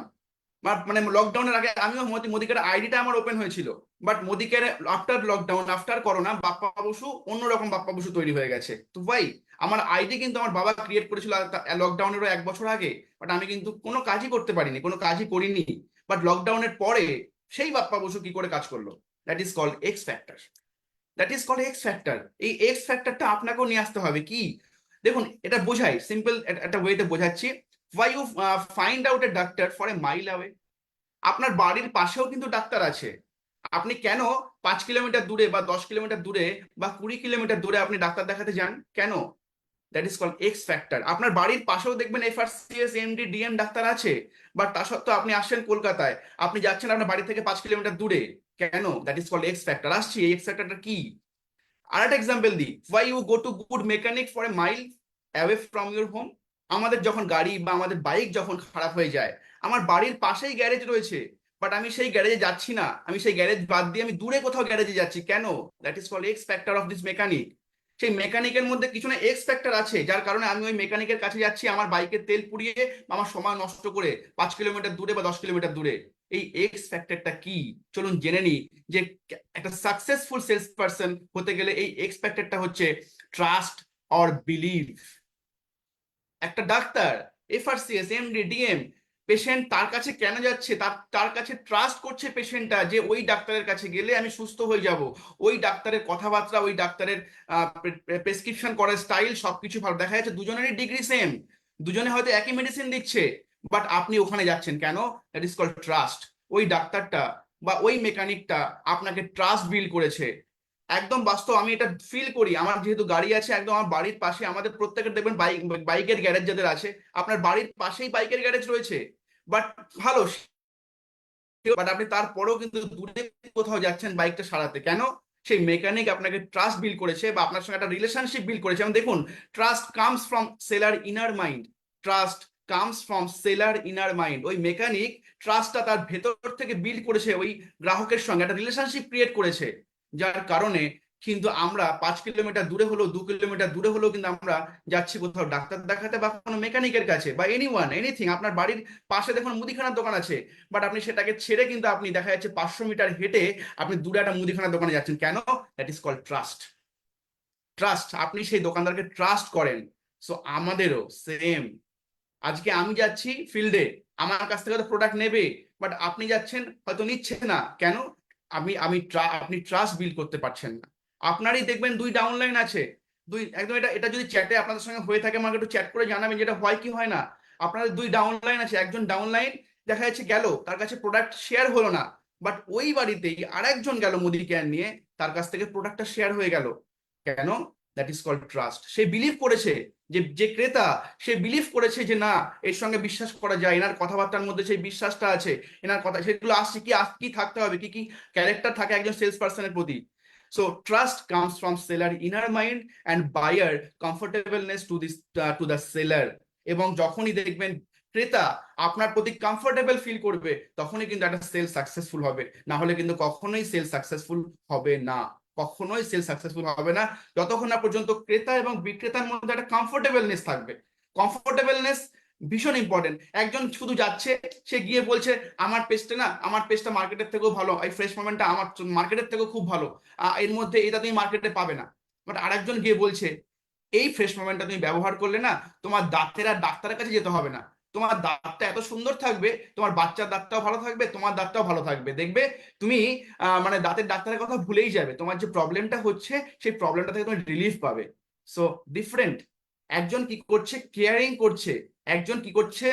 মানে লকডাউনের আগে আমিও মোদিকের আইডিটা আমার ওপেন হয়েছিল, বাট মোদিকের after lockdown, after corona, Bappa Basu অন্যরকম বাপ্পা বসু তৈরি হয়ে গেছে। তো ভাই, আমার আইডি কিন্তু আমার বাবা ক্রিয়েট করেছিল লকডাউনেরও 1 বছর আগে, বাট আমি কিন্তু কোনো কাজই করতে পারিনি, কোনো কাজই করিনি। বাট লকডাউনের পরে সেই বাপ্পা বসু কি করে কাজ করলো? That is called X factor. That is called X factor. এই এক্স ফ্যাক্টরটা আপনাকেও নিয়ে আসতে হবে। কি? দেখুন এটা বোঝাই, সিম্পল একটা ওয়েতে বোঝাচ্ছি। Why you find out a doctor for a mile away? আপনার বাড়ির পাশেও কিন্তু ডাক্তার আছে। আপনি কেন 5 কিলোমিটার দূরে বা 10 কিলোমিটার দূরে বা 20 কিলোমিটার দূরে আপনি ডাক্তার দেখাতে যান? কেন? That is called X factor. আপনার বাড়ির পাশেও দেখবেন এফআরসিএস, এমডি, ডিএম ডাক্তার আছে, বাট তা সত্ত্বেও আপনি আসছেন কলকাতায়, আপনি যাচ্ছেন আপনার বাড়ি থেকে 5 কিলোমিটার দূরে, কেন? That is called X factor. আসছি, এই এক্স ফ্যাক্টরটা কি? আর একটা এক্সাম্পল দিই, why you go to good mechanic for a mile away from your home? আমাদের যখন গাড়ি বা আমাদের বাইক যখন খারাপ হয়ে যায়, আমার বাড়ির পাশেই গ্যারেজ রয়েছে, বাট আমি সেই গ্যারেজে যাচ্ছি না, আমি সেই গ্যারেজ বাদ দিয়ে আমি দূরে কোথাও গ্যারেজে যাচ্ছি, কেন? That is called X factor of this mechanic. সেই মেকানিকের মধ্যে কিছু না এক্স ফ্যাক্টর আছে, যার কারণে আমি ওই মেকানিকের কাছে যাচ্ছি আমার বাইকের তেল পুড়িয়ে, আমার সময় নষ্ট করে 5 কিলোমিটার দূরে বা 10 কিলোমিটার দূরে। এই এক্স ফ্যাক্টরটা কি? চলুন জেনে নিই যে একটা সাকসেসফুল সেলস পারসন হতে গেলে এই এক্স ফ্যাক্টরটা হচ্ছে ট্রাস্ট অর বিলিভ। একটা doctor, FRCS, MD, DM, patient তার কাছে কেন যাচ্ছে? তার কাছে ট্রাস্ট করছে পেশেন্টটা, যে ওই ডাক্তারের কাছে গেলে আমি সুস্থ হয়ে যাব, ওই ডাক্তারের কথাবার্তা, ওই ডাক্তারের প্রেসক্রিপশন করার স্টাইল সবকিছু ভালো। দেখা যাচ্ছে দুজনেরই ডিগ্রি সেম, দুজনে হয়তো একই মেডিসিন দিচ্ছে, বাট আপনি ওখানে যাচ্ছেন কেন? That is called trust. ওই ডাক্তারটা বা ওই মেকানিকটা আপনাকে ট্রাস্ট বিল্ড করেছে। একদম বাস্তব, আমি এটা ফিল করি। আমার যেহেতু গাড়ি আছে একদম আমার বাড়ির পাশে, আমাদের প্রত্যেকের দেখবেন বাইকের গ্যারেজ যাদের আছে, আপনার বাড়ির পাশেই বাইকের গ্যারেজ রয়েছে, বাট ভালো, বাট আপনি তারপরেও কিন্তু দূরে কোথাও যাচ্ছেন বাইকটা সারাতে, কেন? সেই মেকানিক আপনাকে ট্রাস্ট বিল্ড করেছে বা আপনার সঙ্গে একটা রিলেশনশিপ বিল্ড করেছে। এবং দেখুন, trust comes from seller inner mind. Trust comes from seller inner mind. ওই মেকানিক ট্রাস্টটা তার ভেতর থেকে বিল্ড করেছে, ওই গ্রাহকের সঙ্গে একটা রিলেশনশিপ ক্রিয়েট করেছে, যার কারণে কিন্তু আমরা 5 কিলোমিটার দূরে হলেও, 2 কিলোমিটার দূরে হলেও কিন্তু আমরা যাচ্ছি কোথাও ডাক্তার দেখাতে বা কোনো মেকানিকের কাছে বা এনিথিং। আপনার বাড়ির পাশে দেখুন মুদিখানার দোকান আছে, বাট আপনি সেটাকে ছেড়ে কিন্তু আপনি দেখা যাচ্ছে 500 মিটার হেঁটে আপনি দূরে একটা মুদিখানার দোকানে যাচ্ছেন, কেন? That is called trust. Trust, আপনি সেই দোকানদারকে ট্রাস্ট করেন। সো আমাদেরও সেম। আজকে আমি যাচ্ছি ফিল্ডে, আমার কাছ থেকে তো প্রোডাক্ট নেবে, বাট আপনি যাচ্ছেন হয়তো নিচ্ছে না, কেন? আপনি ট্রাস্ট বিল্ড করতে পারছেন না। আপনারই দেখবেন 2 ডাউনলাইন আছে, একদম, এটা যদি চ্যাটে আপনাদের সঙ্গে হয়ে থাকে আমাকে একটু চ্যাট করে জানাবেন যেটা হয় কি হয় না। আপনাদের 2 ডাউনলাইন আছে, একজন ডাউনলাইন দেখা যাচ্ছে গেল, তার কাছে প্রোডাক্ট শেয়ার হলো না, বাট ওই বাড়িতেই আরেকজন গেল মুদি কেয়ার নিয়ে, তার কাছ থেকে প্রোডাক্টটা শেয়ার হয়ে গেল, কেন? That is called trust. সে বিলিভ করেছে, যে ক্রেতা, সে বিলিভ করেছে যে না, এর সঙ্গে বিশ্বাস করা যায়, এনার কথাবার্তার মধ্যে সেই বিশ্বাসটা আছে, এনার কথা সেগুলো আসছে, কি থাকতে হবে, কি ক্যারেক্টার থাকে একজন সেলস পার্সনের প্রতি। So trust comes from seller inner mind and buyer comfortableness to the seller. এবং যখনই দেখবেন ক্রেতা আপনার প্রতি কমফোর্টেবল ফিল করবে, তখনই কিন্তু একটা সেল সাকসেসফুল হবে, না হলে কিন্তু কখনোই সেল সাকসেসফুল হবে না। কখনোই সেল সাকসেসফুল হবে না যতক্ষণ না পর্যন্ত ক্রেতা এবং বিক্রেতার মধ্যে একটা কমফোর্টেবলনেস থাকবে। কমফোর্টেবলনেস ভীষণ ইম্পর্টেন্ট। একজন শুধু যাচ্ছে, সে গিয়ে বলছে আমার পেজটা মার্কেটের থেকেও ভালো, এই ফ্রেশ মোমেন্টটা আমার মার্কেটের থেকেও খুব ভালো, এর মধ্যে এটা তুমি মার্কেটে পাবে না। বাট আরেকজন গিয়ে বলছে এই ফ্রেশ মোমেন্টটা তুমি ব্যবহার করলে না, তোমার দাঁতের আর ডাক্তারের কাছে যেতে হবে না, তোমার দাঁতটা এত সুন্দর থাকবে, তোমার বাচ্চার দাঁতটাও ভালো থাকবে, তোমার দাঁতটাও ভালো থাকবে, দেখবে তুমি মানে দাঁতের ডাক্তারের কথা ভুলেই যাবে, তোমার যে প্রবলেমটা হচ্ছে সেই প্রবলেমটা থেকে তুমি রিলিফ পাবে। So different. একজন কি করছে, কেয়ারিং করছে, একজন কি করছে,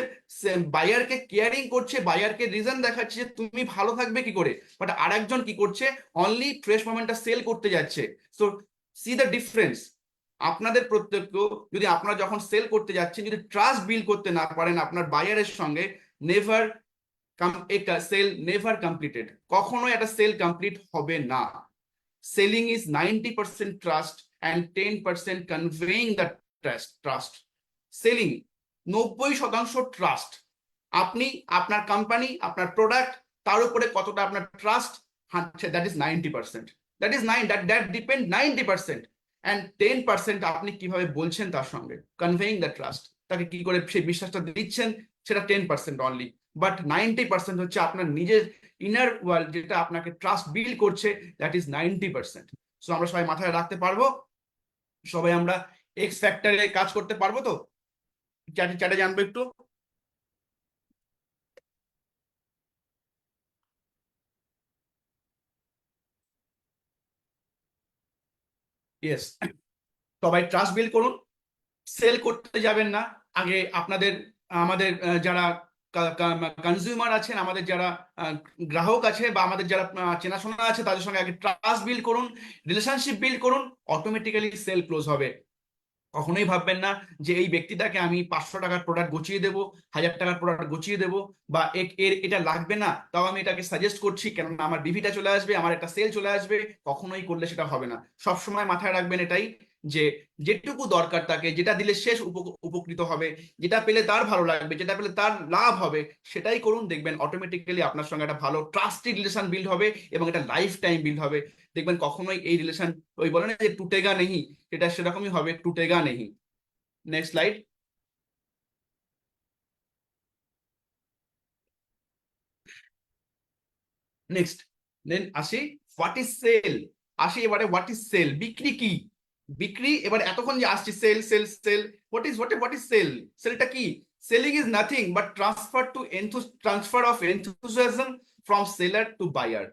বায়ারকে কেয়ারিং করছে, বায়ারকে রিজন দেখাচ্ছে যে তুমি ভালো থাকবে কি করে, বাট আরেকজন কি করছে, অনলি ফ্রেশ মোমেন্টটা সেল করতে যাচ্ছে। So see the difference. আপনাদের প্রত্যেককে, যদি আপনারা যখন সেল করতে যাচ্ছেন, যদি ট্রাস্ট বিল্ড করতে না পারেন আপনার বায়ারের সঙ্গে, নেভার একটা সেল নেভার কমপ্লিটেড, কখনোই একটা সেল কমপ্লিট হবে না। Selling is 90% trust and 10% conveying the trust. Selling 90% trust. আপনি, আপনার কোম্পানি, আপনার প্রোডাক্ট, তার উপরে কতটা আপনার trust, that is 90%। That is that depend 90%। And 10% আপনি কিভাবে বলছেন তার সঙ্গে, কনভেইং দ্য ট্রাস্ট, তাকে কি করে সেই বিশ্বাসটা দিচ্ছেন, সেটা 10% অনলি। বাট 90% হচ্ছে আপনার নিজের ইনার ওয়ার্ল্ড, যেটা আপনাকে ট্রাস্ট বিল্ড করছে, দ্যাট ইজ 90%। সো আমরা সবাই মাথায় রাখতে পারবো, সবাই আমরা এক্স ফ্যাক্টরে কাজ করতে পারবো তো? চ্যাটে জানবো একটু। ইয়েস, সবাই ট্রাস্ট বিল্ড করুন, সেল করতে যাবেন না। আগে আপনাদের, আমাদের যারা কনজিউমার আছেন, আমাদের যারা গ্রাহক আছে, বা আমাদের যারা চেনাশোনা আছে, তাদের সঙ্গে আগে ট্রাস্ট বিল্ড করুন, রিলেশনশিপ বিল্ড করুন, অটোমেটিক্যালি সেল ক্লোজ হবে। কখনোই ভাববেন না যে এই ব্যক্তিটাকে আমি 500 টাকার প্রোডাক্ট গুছিয়ে দেবো, 1000 টাকার প্রোডাক্ট গুছিয়ে দেবো, বা এর এটা লাগবে না তাও আমি এটাকে সাজেস্ট করছি, কেননা আমার ডিভিটা চলে আসবে, আমার একটা সেল চলে আসবে। কখনোই করলে সেটা হবে না। সবসময় মাথায় রাখবেন এটাই, যে যেটুকু দরকার তাকে, যেটা দিলে শেষ উপকৃত হবে, যেটা পেলে তার ভালো লাগবে, যেটা পেলে তার লাভ হবে, সেটাই করুন। দেখবেন অটোমেটিক্যালি আপনার সঙ্গে একটা ভালো ট্রাস্টেড রিলেশন বিল্ড হবে, এবং এটা লাইফ টাইম বিল্ড হবে। দেখবেন কখনোই এই রিলেশন, ওই বলে না যে টুটেগা নেই, এটা সেরকমই হবে, টুটেগা নেই। Next slide. নেক্সট দেন আসি হোয়াট ইজ সেল। আসি এবারে হোয়াট ইজ সেল, বিক্রি কি? বিক্রি, এবার এতক্ষণ যে আসছি sale sale sale, what is sale? সেলটা কি? Selling is nothing but transfer of enthusiasm from seller to buyer.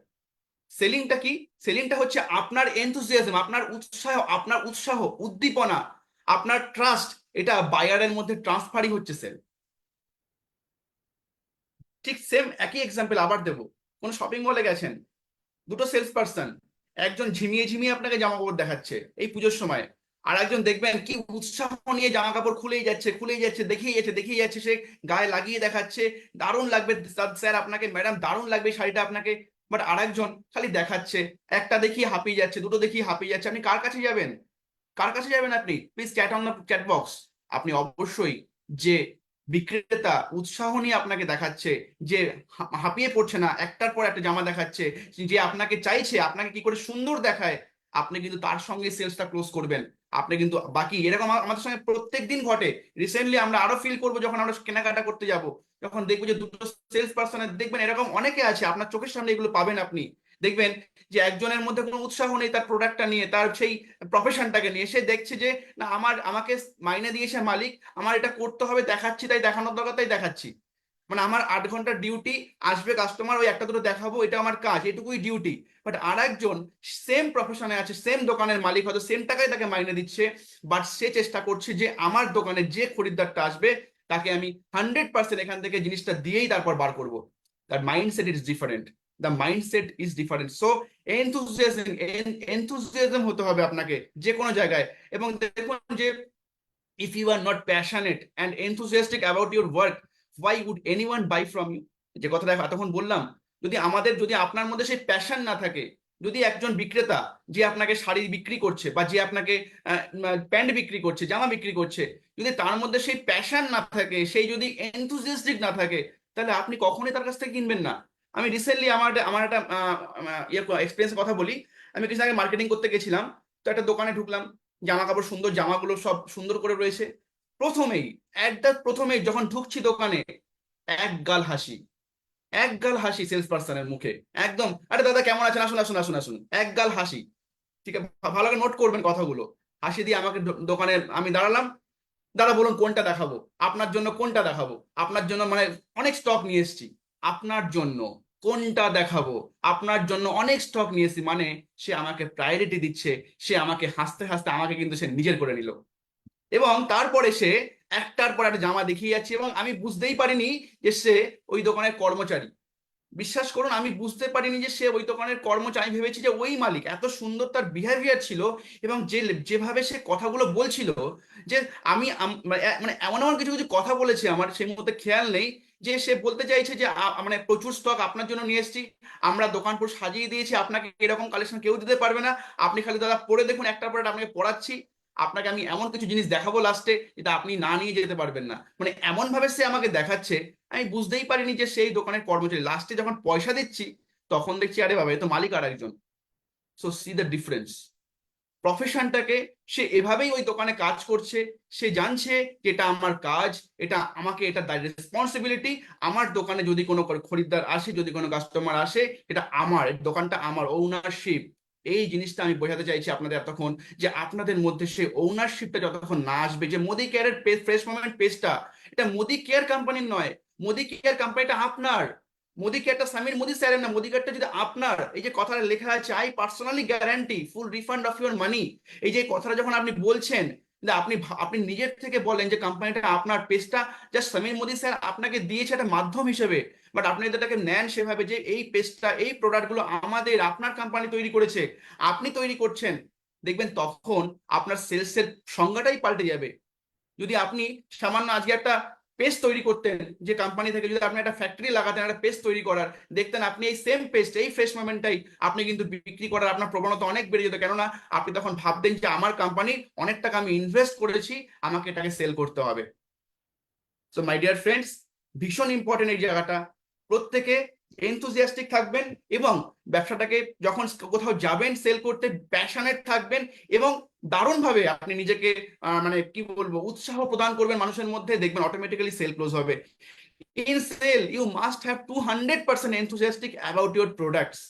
সেলিংটা কি? সেলিংটা হচ্ছে আপনার এনথুজিয়াজম, আপনার উৎসাহ, উদ্দীপনা, আপনার ট্রাস্ট, এটা বায়ারের মধ্যে ট্রান্সফারই হচ্ছে সেল। ঠিক সেম একই এক্সাম্পল আবার দেবো। কোন শপিং মলে গেছেন, দুটো সেলস পার্সন, একজন ঝিমিয়ে ঝিমিয়ে আপনাকে জামা কাপড় দেখাচ্ছে এই পুজোর সময়, আর একজন দেখবেন কি উৎসাহ নিয়ে জামা কাপড় খুলেই যাচ্ছে, দেখিয়ে যাচ্ছে, সে গায়ে লাগিয়ে দেখাচ্ছে, দারুণ লাগবে স্যার আপনাকে, ম্যাডাম দারুণ লাগবে এই শাড়িটা আপনাকে। বাট আরেকজন খালি দেখাচ্ছে, একটা দেখিয়ে হাঁপিয়ে যাচ্ছে, দুটো দেখিয়ে হাঁপিয়ে যাচ্ছে। আপনি কার কাছে যাবেন? কার কাছে যাবেন আপনি? Please chat on the chat box. আপনি অবশ্যই, যে বিক্রেতা উৎসাহ নিয়ে আপনাকে দেখাচ্ছে, যে হাঁপিয়ে পড়ছে না, একটার পর একটা জামা দেখাচ্ছে, যে আপনাকে চাইছে আপনাকে কি করে সুন্দর দেখায়, আপনি কিন্তু তার সঙ্গে সেলসটা ক্লোজ করবেন। আপনি কিন্তু বাকি এরকম আমাদের সঙ্গে প্রত্যেক দিন ঘটে। রিসেন্টলি আমরা আরো ফিল করবো যখন আমরা কেনাকাটা করতে যাব, যখন দেখবো যে দুটো সেলস পার্সনের, দেখবেন এরকম অনেকে আছে, আপনার চোখের সামনে এগুলো পাবেন আপনি। দেখবেন যে একজনের মধ্যে কোনো উৎসাহ নেই তার প্রোডাক্টটা নিয়ে, তার সেই প্রফেশনটাকে নিয়ে, সে দেখছে যে না আমাকে মাইনে দিয়েছে মালিক, আমার এটা করতে হবে, দেখাচ্ছি তাই দেখানোর দরকার তাই দেখাচ্ছি। মানে আমার 8 ঘন্টার ডিউটি, আসবে কাস্টমার, ওই একটা দুটো দেখাবো, এটা আমার কাজ, এটুকুই ডিউটি। বাট আর একজন সেম প্রফেশনে আছে, সেম দোকানের মালিক, হয়তো সেম টাকায় তাকে মাইনে দিচ্ছে, বাট সে চেষ্টা করছে যে আমার দোকানে যে খরিদ্দারটা আসবে তাকে আমি 100% এখান থেকে জিনিসটা দিয়েই তারপর বার করবো। তার mindset is different, the mindset is different. So enthusiasm হতে হবে আপনাকে যে কোনো জায়গায়। এবং দেখুন যে if you are not passionate and enthusiastic about your work, why would anyone buy from you? যে কথাটা এতক্ষণ বললাম, যদি আপনার মধ্যে সেই প্যাশন না থাকে, যদি একজন বিক্রেতা যে আপনাকে শাড়ি বিক্রি করছে, বা যে আপনাকে প্যান্ট বিক্রি করছে, জামা বিক্রি করছে, যদি তার মধ্যে সেই প্যাশন না থাকে, সেই যদি এনথুজিয়াস্টিক না থাকে, তাহলে আপনি কখনোই তার কাছ থেকে কিনবেন না। আমি রিসেন্টলি আমার একটা এক্সপিরিয়েন্স কথা বলি। আমি কিছু আগে মার্কেটিং করতে গেছিলাম, তো একটা দোকানে ঢুকলাম, জামা কাপড় সুন্দর, জামাগুলো সব সুন্দর করে রয়েছে। প্রথমেই যখন ঢুকছি দোকানে এক গাল হাসি সেলস পার্সনের মুখে, একদম আরে দাদা কেমন আছেন, আসুন আসুন আসুন আসুন, এক গাল হাসি। ঠিক আছে, ভালো করে নোট করবেন কথাগুলো। হাসি দিয়ে আমাকে দোকানে আমি দাঁড়ালাম, দাদা বলুন কোনটা দেখাবো, আপনার জন্য কোনটা দেখাবো, আপনার জন্য মানে অনেক স্টক নিয়ে এসেছি, আপনার জন্য কোনটা দেখাবো, আপনার জন্য অনেক স্টক নিয়ে এসেছি, মানে সে আমাকে প্রায়োরিটি দিচ্ছে, সে আমাকে হাসতে হাসতে আমাকে কিন্তু সে নিজের করে নিল। এবং তারপরে সে একটার পর একটা জামা দেখিয়ে যাচ্ছে এবং আমি বুঝতেই পারিনি যে সে ওই দোকানের কর্মচারী। বিশ্বাস করুন আমি বুঝতে পারিনি যে সে ওই দোকানের কর্মচারী। আমি ভেবেছি যে ওই মালিক, এত সুন্দর তার বিহেভিয়ার ছিল এবং যেভাবে সে কথাগুলো বলছিল, যে আমি মানে এমন এমন কিছু কিছু কথা বলেছে আমার সেই মুহূর্তে খেয়াল নেই, যে সে বলতে চাইছে যে মানে প্রচুর স্টক আপনার জন্য নিয়ে এসেছি, আমরা দোকান পুরো সাজিয়ে দিয়েছি, আপনাকে এরকম কালেকশন কেউ দিতে পারবে না, আপনি খালি দাদা পরে দেখুন, একটার পর একটা আপনাকে পড়াচ্ছি, আপনাকে আমি এমন কিছু জিনিস দেখাবো লাস্টে যেটা আপনি না নিয়ে যেতে পারবেন না। মানে এমন ভাবে সে আমাকে দেখাচ্ছে, আমি বুঝতেই পারিনি যে সেই দোকানের কর্মচারী। লাস্টে যখন পয়সা দিচ্ছি তখন দেখছি আরে বাবা এ তো মালিক আর একজন। So see the difference. প্রফেশনটাকে সে এভাবেই ওই দোকানে কাজ করছে, সে জানছে যে এটা আমার কাজ, এটা আমাকে, এটা রেসপন্সিবিলিটি। আমার দোকানে যদি কোনো খরিদ্দার আসে, যদি কোনো কাস্টমার আসে, এটা আমার, দোকানটা আমার, ওনারশিপ। এই জিনিসটা আমি বোঝাতে চাইছি আপনাদের এতক্ষণ, যে আপনাদের মধ্যে সেই ওনারশিপটা যতক্ষণ না আসবে, যে মোদি কেয়ারের ফ্রেশ মোমেন্ট পেজটা, এটা মোদি কেয়ার কোম্পানির নয়, মোদি কেয়ার কোম্পানিটা আপনার। মোদি কেয়ারটা সমীর মোদি স্যারের না, মোদি কেয়ারটা যদি আপনার, এই যে কথাটা লেখা আছে I personally guarantee full refund of your মানি, এই যে কথাটা যখন আপনি বলছেন, আপনি আপনি নিজের থেকে বলেন যে কোম্পানিটা আপনার, পেজটা জাস্ট সমীর মোদি স্যার আপনাকে দিয়েছে একটা মাধ্যম হিসেবে, বাট আপনি এটাকে নেন সেভাবে যে এই পেজটা, এই প্রোডাক্টগুলো আমাদের, আপনার কোম্পানি তৈরি করেছে, আপনি তৈরি করছেন, দেখবেন তখন আপনার সেলসের সংজ্ঞাটাই পাল্টে যাবে। যদি আপনি সামান্য আজকে একটা পেস্ট তৈরি করতেন, যে কোম্পানি থেকে যদি আপনি একটা ফ্যাক্টরি লাগাতেন একটা পেস্ট তৈরি করার, দেখতেন আপনি এই সেম পেস্ট, এই ফ্রেশ মোমেন্টটাই আপনি কিন্তু বিক্রি করার আপনার প্রবণতা অনেক বেড়ে যেত। কেননা আপনি তখন ভাবতেন যে আমার কোম্পানি অনেক টাকা আমি ইনভেস্ট করেছি, আমাকে এটাকে সেল করতে হবে। সো মাই ডিয়ার ফ্রেন্ডস, ভীষণ ইম্পর্টেন্ট এই জায়গাটা। প্রত্যেকে এনথুজিয়াস্টিক থাকবেন এবং ব্যবসাটাকে যখন কোথাও যাবেন সেল করতে প্যাশনেট থাকবেন এবং দারুণভাবে আপনি নিজেকে মানে কি বলবো উৎসাহ প্রদান করবেন মানুষের মধ্যে, দেখবেন অটোমেটিক্যালি সেল ক্লোজ হবে। In sell you must have 200% enthusiastic about your products।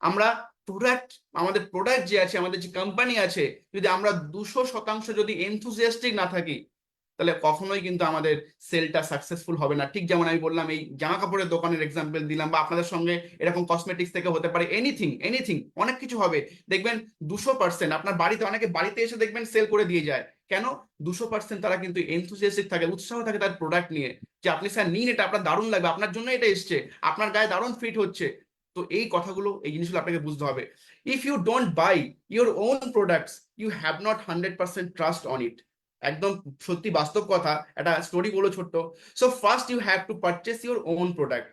আমরা প্রোডাক্ট, আমাদের প্রোডাক্ট যে আছে, আমাদের যে কোম্পানি আছে, যদি আমরা 200% যদি এনথুজিয়াস্টিক না থাকি, তাহলে কখনোই কিন্তু আমাদের সেলটা সাকসেসফুল হবে না। ঠিক যেমন আমি বললাম এই জামা কাপড়ের দোকানের এক্সাম্পল দিলাম, বা আপনাদের সঙ্গে এরকম কসমেটিক্স থেকে হতে পারে, এনিথিং এনিথিং, অনেক কিছু হবে। দেখবেন 200% আপনার বাড়িতে, অনেকে বাড়িতে এসে দেখবেন সেল করে দিয়ে যায়, কেন? 200% তারা কিন্তু এনথুজিয়াস্টিক থাকে, উৎসাহ থাকে তার প্রোডাক্ট নিয়ে, যে আপনি স্যার নিন, এটা আপনার দারুণ লাগবে, আপনার জন্য এটা এসছে, আপনার গায়ে দারুণ ফিট হচ্ছে। তো এই কথাগুলো, এই জিনিসগুলো আপনাকে বুঝতে হবে। If you don't buy your own products, you have not 100% trust on it. একদম সত্যি বাস্তব কথা, একটা স্টোরি বলো ছোট্ট। So first you have to purchase your own product.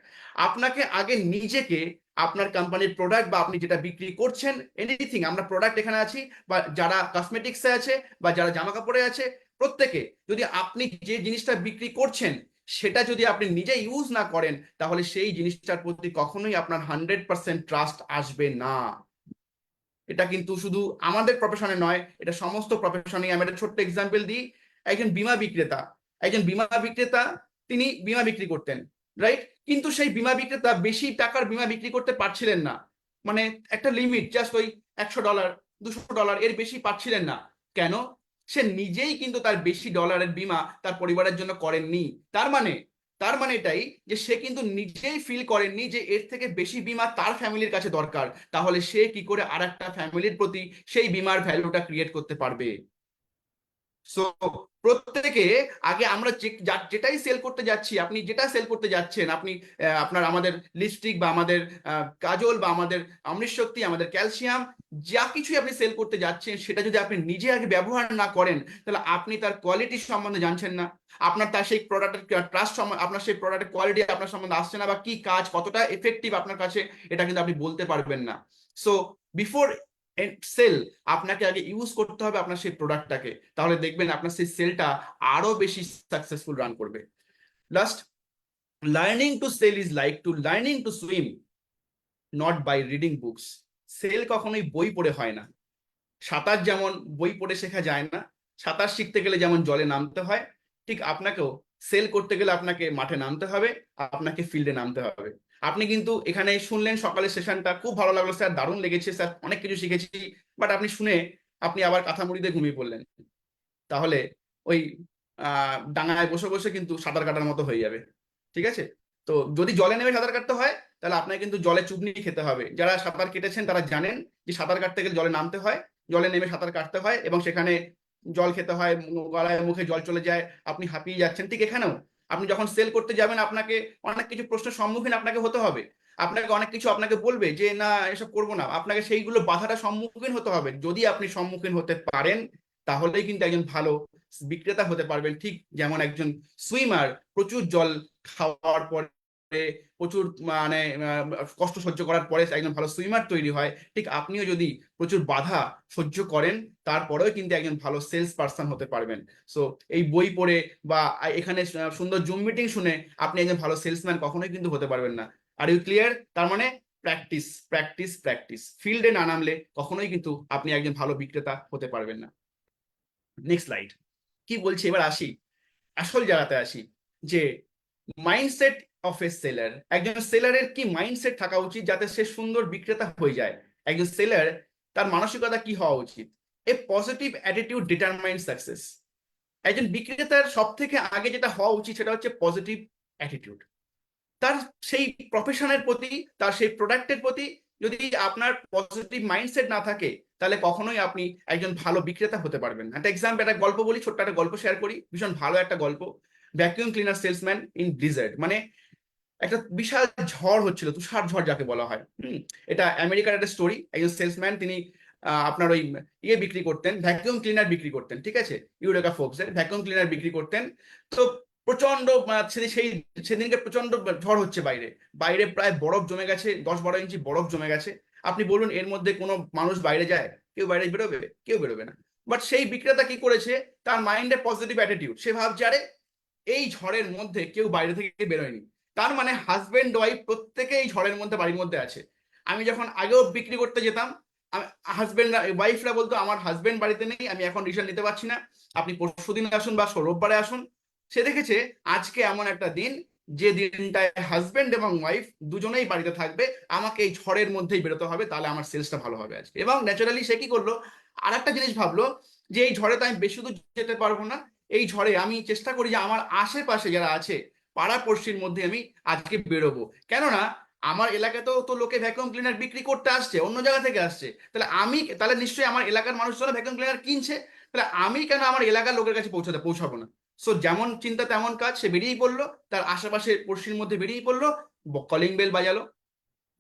আপনাকে আগে নিজেকে, আপনার কোম্পানির প্রোডাক্ট বা আপনি যেটা বিক্রি করছেন, এনিথিং, আমরা প্রোডাক্ট এখানে আছি, বা যারা কসমেটিক্সে আছে বা যারা জামা কাপড়ে আছে, প্রত্যেকে যদি আপনি যে জিনিসটা বিক্রি করছেন সেটা যদি আপনি নিজে ইউজ না করেন, তাহলে সেই জিনিসটার প্রতি কখনোই আপনার 100% ট্রাস্ট আসবে না। এটা কিন্তু শুধু আমাদের প্রফেশনে নয়, এটা সমস্ত প্রফেশনে। আমি একটা ছোট্ট এক্সাম্পল দিই। একজন বীমা বিক্রেতা, তিনি বীমা বিক্রি করতেন, রাইট? কিন্তু সেই বীমা বিক্রেতা বেশি টাকার বীমা বিক্রি করতে পারছিলেন না, মানে একটা লিমিট, জাস্ট ওই $100 $200 এর বেশি পাচ্ছিলেন না। কেন? সে নিজেই কিন্তু তার বেশি ডলারের বীমা তার পরিবারের জন্য করেননি। তার মানে এটাই যে সে কিন্তু নিজেই ফিল করেননি যে এর থেকে বেশি বীমা তার ফ্যামিলির কাছে দরকার, তাহলে সে কি করে আর একটা ফ্যামিলির প্রতি সেই বীমার ভ্যালুটা ক্রিয়েট করতে পারবে? সো প্রত্যেকে আগে আমরা যেটাই সেল করতে যাচ্ছি, আপনি যেটা সেল করতে যাচ্ছেন, আপনি আপনার আমাদের লিপস্টিক বা আমাদের কাজল বা আমাদের অমৃতশক্তি, আমাদের ক্যালসিয়াম, যা কিছুই আপনি সেল করতে যাচ্ছেন, সেটা যদি আপনি নিজে আগে ব্যবহার না করেন, তাহলে আপনি তার কোয়ালিটি সম্বন্ধে জানছেন না, আপনার তার সেই প্রোডাক্টের ট্রাস্ট, আপনার সেই প্রোডাক্টের কোয়ালিটি আপনার সম্বন্ধে আসছে না, বা কি কাজ কতটা এফেক্টিভ আপনার কাছে, এটা কিন্তু আপনি বলতে পারবেন না। সো বিফোর সেল, আপনাকে আগে ইউজ করতে হবে আপনার সেই প্রোডাক্টটাকে, তাহলে দেখবেন আপনার সেই সেলটা আরো বেশি সাকসেসফুল রান করবে। Last, learning to sell is like to learning to swim, not by reading books. Sell কখনোই বই পড়ে হয় না। সাঁতার যেমন বই পড়ে শেখা যায় না, সাঁতার শিখতে গেলে যেমন জলে নামতে হয়, ঠিক আপনাকেও সেল করতে গেলে আপনাকে মাঠে নামতে হবে, আপনাকে ফিল্ডে নামতে হবে। আপনি কিন্তু এখানে শুনলেন সকালের সেশনটা, খুব ভালো লাগলো স্যার, দারুণ লেগেছে স্যার, অনেক কিছু শিখেছি, বাট আপনি শুনে আপনি আবার কাঁথা মুড়ি দিয়ে ঘুমিয়ে পড়লেন। তাহলে ওই ডাঙায় বসে বসে কিন্তু সাঁতার কাটার মতো হয়ে যাবে। ঠিক আছে? তো যদি জলে নেমে সাঁতার কাটতে হয় তাহলে আপনাকে কিন্তু জলে চুবনি খেতে হবে। যারা সাঁতার কেটেছেন তারা জানেন যে সাঁতার কাটতে গেলে জলে নামতে হয়, জলে নেমে সাঁতার কাটতে হয় এবং সেখানে জল খেতে হয়, গলায় মুখে জল চলে যায়, আপনি হাঁপিয়ে যাচ্ছেন। ঠিক এখানেও আপনি যখন সেল করতে যাবেন আপনাকে অনেক কিছু প্রশ্নের সম্মুখীন আপনাকে হতে হবে, আপনাকে অনেক কিছু আপনাকে বলবে যে না এসব করবো না, আপনাকে সেইগুলো বাধাটা সম্মুখীন হতে হবে। যদি আপনি সম্মুখীন হতে পারেন তাহলেই কিন্তু একজন ভালো বিক্রেতা হতে পারবেন। ঠিক যেমন একজন সুইমার প্রচুর জল খাওয়ার পরে, প্রচুর মানে কষ্ট সহ্য করার পরে একজন ভালো সুইমার তৈরি হয়, ঠিক আপনিও যদি প্রচুর বাধা সহ্য করেন তারপরেও কিন্তু একজন ভালো সেলস পার্সন হতে পারবেন। সো এই বই পড়ে বা এখানে সুন্দর জুম মিটিং শুনে আপনি একজন ভালো সেলসম্যান কখনোই কিন্তু হতে পারবেন না। Are you clear? তার মানে প্র্যাকটিস প্র্যাকটিস প্র্যাকটিস, ফিল্ডে না নামলে কখনোই কিন্তু আপনি একজন ভালো বিক্রেতা হতে পারবেন না। Next slide. কি বলছি এবার আসি আসল জায়গাতে আসি, যে মাইন্ডসেট অফ এ সেলার। একজন সেলারের কি মাইন্ডসেট থাকা উচিত যাতে সে সুন্দর বিক্রেতা হয়ে যায়? একজন সেলার তার মানসিকতা কি হওয়া উচিত? এ পজিটিভ অ্যাটিটিউড ডিটারমাইন সাকসেস। একজন বিক্রেতার সব থেকে আগে যেটা হওয়া উচিত সেটা হচ্ছে পজিটিভ অ্যাটিটিউড। তার সেই প্রফেশনের প্রতি, তার সেই প্রোডাক্টের প্রতি যদি আপনার পজিটিভ মাইন্ডসেট না থাকে তাহলে কখনোই আপনি একজন ভালো বিক্রেতা হতে পারবেন না। একটা এক্সাম্পল, একটা গল্প বলি, ছোট্ট একটা গল্প শেয়ার করি, ভীষণ ভালো একটা গল্প। Vacuum cleaner salesman in Blizzard, মানে একটা বিশাল ঝড় হচ্ছিল, তুষার ঝড় যাকে বলা হয়। এটা আমেরিকার একটা স্টোরি। একজন সেলসম্যান, তিনি আপনার ওই বিক্রি করতেন, ভ্যাকুয়াম ক্লিনার বিক্রি করতেন। ঠিক আছে? ইউরেকা ফোর্বসের ভ্যাকুয়াম ক্লিনার বিক্রি করতেন। তো প্রচন্ড সেদিনকে প্রচন্ড ঝড় হচ্ছে, বাইরে বাইরে প্রায় বরফ জমে গেছে, 10-12 ইঞ্চি বরফ জমে গেছে। আপনি বলুন এর মধ্যে কোনো মানুষ বাইরে যায়? কেউ বাইরে বেরোবে? কেউ বেরোবে না। বাট সেই বিক্রেতা কি করেছে, তার মাইন্ডে পজিটিভ অ্যাটিটিউড, সে ভাবছে আরে এই ঝড়ের মধ্যে কেউ বাইরে থেকে বেরোয়নি, তার মানে হাজবেন্ড ওয়াইফ প্রত্যেকে এই ঝড়ের মধ্যে বাড়ির মধ্যে আছে। আমি যখন আগেও বিক্রি করতে যেতাম, হাজবেন্ড ওয়াইফরা বলতো আমার হাজবেন্ড বাড়িতে নেই, আমি এখন ডিসিশন নিতে পারছি না, আপনি পরশুদিন আসুন বা রোববারে আসুন। সে দেখেছে আজকে এমন একটা দিন যে দিনটায় হাজবেন্ড এবং ওয়াইফ দুজনেই বাড়িতে থাকবে, আমাকে এই ঝড়ের মধ্যেই বেরোতে হবে, তাহলে আমার সেলসটা ভালো হবে আজকে। এবং ন্যাচারালি সে কি করলো, আর একটা জিনিস ভাবলো যে এই ঝড়ে তো আমি বেশি দূর যেতে পারবো না, এই ঝড়ে আমি চেষ্টা করি যে আমার আশেপাশে যারা আছে পাড়া পড়শির মধ্যে আমি আজকে বেরোবো। কেননা আমার এলাকাতেও তো লোকে ভ্যাকুয়াম ক্লিনার বিক্রি করতে আসছে, অন্য জায়গা থেকে আসছে, তাহলে নিশ্চয়ই আমার এলাকার মানুষজন ভ্যাকুয়াম ক্লিনার কিনছে, তাহলে আমি কেন আমার এলাকার লোকের কাছে পৌঁছাবো না? সো যেমন চিন্তা তেমন কাজ, সে বেরিয়েই পড়লো, তার আশেপাশে পড়শির মধ্যে বেরিয়ে পড়লো, কলিং বেল বাজালো।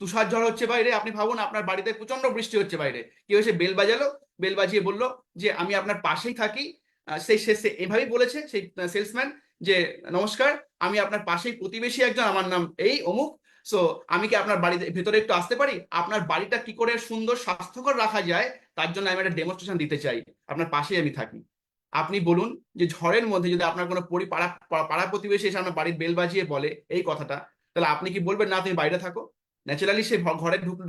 তুষার ঝড় হচ্ছে বাইরে, আপনি ভাবুন আপনার বাড়িতে প্রচন্ড বৃষ্টি হচ্ছে বাইরে, কেউ এসে বেল বাজালো, বেল বাজিয়ে বললো যে আমি আপনার পাশেই থাকি। সে এভাবেই বলেছে সেই সেলসম্যান যে নমস্কার, আমি আপনার পাশেই প্রতিবেশী একজন, আমার নাম এই অমুক। সো আমি কি আপনার বাড়িতে ভেতরে একটু আসতে পারি? আপনার বাড়িটা কি করে সুন্দর স্বাস্থ্যকর রাখা যায় তার জন্য আমি একটা ডেমনস্ট্রেশন দিতে চাই, আপনার পাশেই আমি থাকি। আপনি বলুন যে ঝড়ের মধ্যে যদি আপনার কোনো পাড়া প্রতিবেশী এসে আপনার বাড়ির বেল বাজিয়ে বলে এই কথাটা, তাহলে আপনি কি বলবেন না তুমি বাইরে থাকো? ন্যাচারালি সে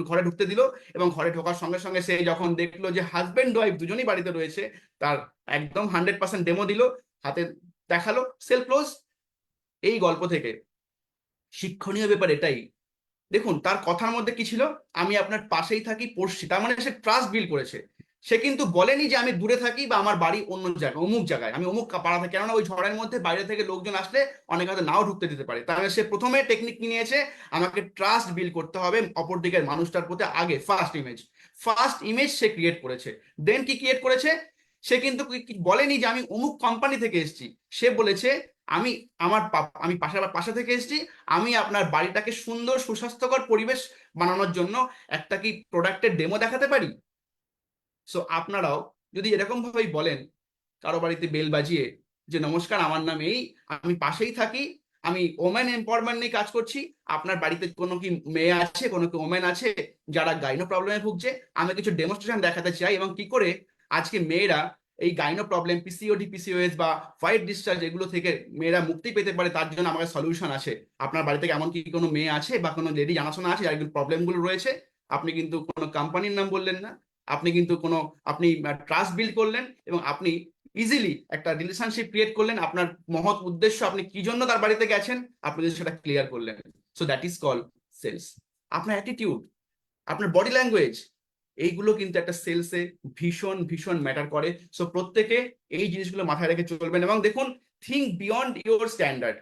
ঘরে ঢুকতে দিল, এবং ঘরে ঢোকার সঙ্গে সঙ্গে সে যখন দেখলো যে হাজবেন্ড ওয়াইফ দুজনেই বাড়িতে রয়েছে, তার একদম 100% ডেমো দিল, হাতে দেখালো, সেল ক্লোজ। এই গল্প থেকে শিক্ষণীয় ব্যাপার এটাই, দেখুন তার কথার মধ্যে কি ছিল, আমি আপনার পাশেই থাকি পড়শি, তার মানে সে ট্রাস্ট বিল্ড করেছে। সে কিন্তু বলেনি যে আমি দূরে থাকি বা আমার বাড়ি অন্য জায়গায়, অমুক জায়গায়, আমি অমুক পাড়া থাকি, কেননা ওই ঝড়ের মধ্যে বাইরে থেকে লোকজন আসলে অনেক হয়তো নাও ঢুকতে দিতে পারে। তাহলে সে প্রথমে টেকনিক নিয়েছে, আমাকে ট্রাস্ট বিল্ড করতে হবে অপর দিকের মানুষটার প্রতি আগে, ফার্স্ট ইমেজ সে ক্রিয়েট করেছে। দেন কি ক্রিয়েট করেছে, সে কিন্তু বলেনি যে আমি অমুক কোম্পানি থেকে এসেছি, সে বলেছে আমি আমি পাশে থেকে এসেছি, আমি আপনার বাড়িটাকে সুন্দর সুস্বাস্থ্যকর পরিবেশ বানানোর জন্য একটা কি প্রোডাক্টের ডেমো দেখাতে পারি? সো আপনারাও যদি এরকম ভাবেই বলেন কারো বাড়িতে বেল বাজিয়ে যে নমস্কার, আমার নাম এই, আমি পাশেই থাকি, আমি ওমেন এম্পাওয়ারমেন্ট নিয়ে কাজ করছি, আপনার বাড়িতে কোনো কি মেয়ে আছে, কোনো কি ওমেন আছে যারা গাইনো প্রবলেমে ভুগছে, আমি কিছু ডেমনস্ট্রেশন দেখাতে চাই, এবং কি করে আজকে মেয়েরা এই গাইনো প্রবলেম, পিসিওডি, পিসিওএস বা হোয়াইট ডিসচার্জ এগুলো থেকে মেয়েরা মুক্তি পেতে পারে, তার জন্য আমার সলিউশন আছে। আপনার বাড়িতে এমন কি কোনো মেয়ে আছে বা কোনো লেডি জানাশোনা আছে যার প্রবলেমগুলো রয়েছে? আপনি কিন্তু কোনো কোম্পানির নাম বললেন না, আপনি কিন্তু আপনি ট্রাস্ট বিল্ড করলেন, এবং আপনি ইজিলি একটা রিলেশনশিপ ক্রিয়েট করলেন, আপনার মহৎ উদ্দেশ্য, আপনি কি জন্য তার বাড়িতে গেছেন আপনি যদি সেটা ক্লিয়ার করলেন। So that is call sales. আপনার অ্যাটিটিউড, আপনার বডি ল্যাঙ্গুয়েজ, এইগুলো কিন্তু একটা সেলসে ভীষণ ভীষণ ম্যাটার করে। সো প্রত্যেকে এই জিনিসগুলো মাথায় রেখে চলবেন। এবং দেখুন, think beyond your standard,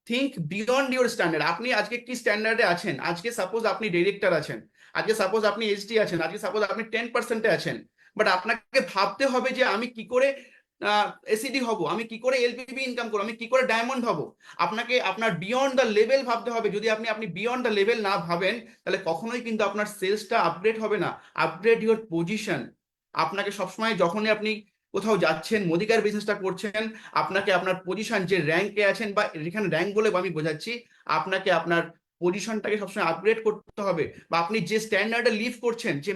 think beyond your standard. আপনি আজকে কি স্ট্যান্ডার্ডে আছেন? আজকে সাপোজ আপনি ডিরেক্টর আছেন, আজকে সাপোজ আপনি এইচডি আছেন, আজকে সাপোজ আপনি 10%-এ আছেন, বাট আপনাকে ভাবতে হবে যে আমি কি করে এসিডি হব, আমি কি করে এলপিবি ইনকাম করবো, আমি কি করে ডায়মন্ড হব। আপনাকে আপনার বিয়ন্ড দ্য লেভেল ভাবতে হবে। যদি আপনি বিয়ন্ড দ্য লেভেল না ভাবেন, তাহলে কখনোই কিন্তু আপনার সেলসটা আপগ্রেড হবে না। Upgrade your position. আপনাকে সবসময় যখনই আপনি কোথাও যাচ্ছেন, মুদিকার বিজনেসটা করছেন, আপনাকে আপনার পজিশন যে র্যাঙ্কে আছেন, বা এখানে র্যাঙ্ক বলে আমি বোঝাচ্ছি, আপনাকে আপনার পজিশনটাকে সবসময় আপগ্রেড করতে হবে। বা আপনি যে স্ট্যান্ডার্ডে লিভ করছেন, যে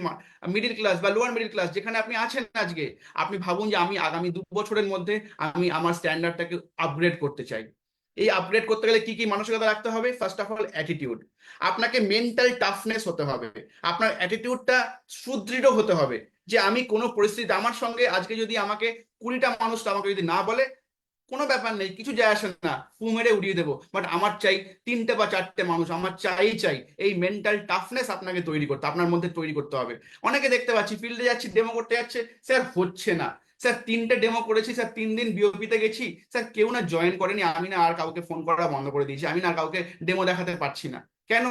মিডিল ক্লাস বা লোয়ার মিডিল ক্লাস যেখানে আপনি আছেন আজকে, আপনি ভাবুন যে আমি আগামী 2 বছরের মধ্যে আমি আমার স্ট্যান্ডার্ডটাকে আপগ্রেড করতে চাই। এই আপগ্রেড করতে গেলে কি কি মানসিকতা রাখতে হবে? First of all attitude. আপনাকে মেন্টাল টাফনেস হতে হবে, আপনার অ্যাটিটিউডটা সুদৃঢ় হতে হবে। যে আমি কোনো পরিস্থিতি, আমার সঙ্গে আজকে যদি আমাকে 20টা মানুষ আমাকে যদি না বলে, কোনো ব্যাপার নেই, কিছু যায় আসে না, ফু মেরে উড়িয়ে দেবো, বাট আমার চাই 3টে বা 4টে মানুষ, আমার চাই। এই মেন্টাল টাফনেস আপনাকে তৈরি করতে, আপনার মধ্যে তৈরি করতে হবে। অনেকে দেখতে পাচ্ছি ফিল্ডে যাচ্ছি, ডেমো করতে যাচ্ছে, স্যার হচ্ছে না, স্যার 3টে ডেমো করেছি, স্যার 3 দিন বিওপিতে গেছি, স্যার কেউ না জয়েন করেনি, আমি না আর কাউকে ফোন করা বন্ধ করে দিয়েছি, আমি না আর কাউকে ডেমো দেখাতে পারছি না। কেন?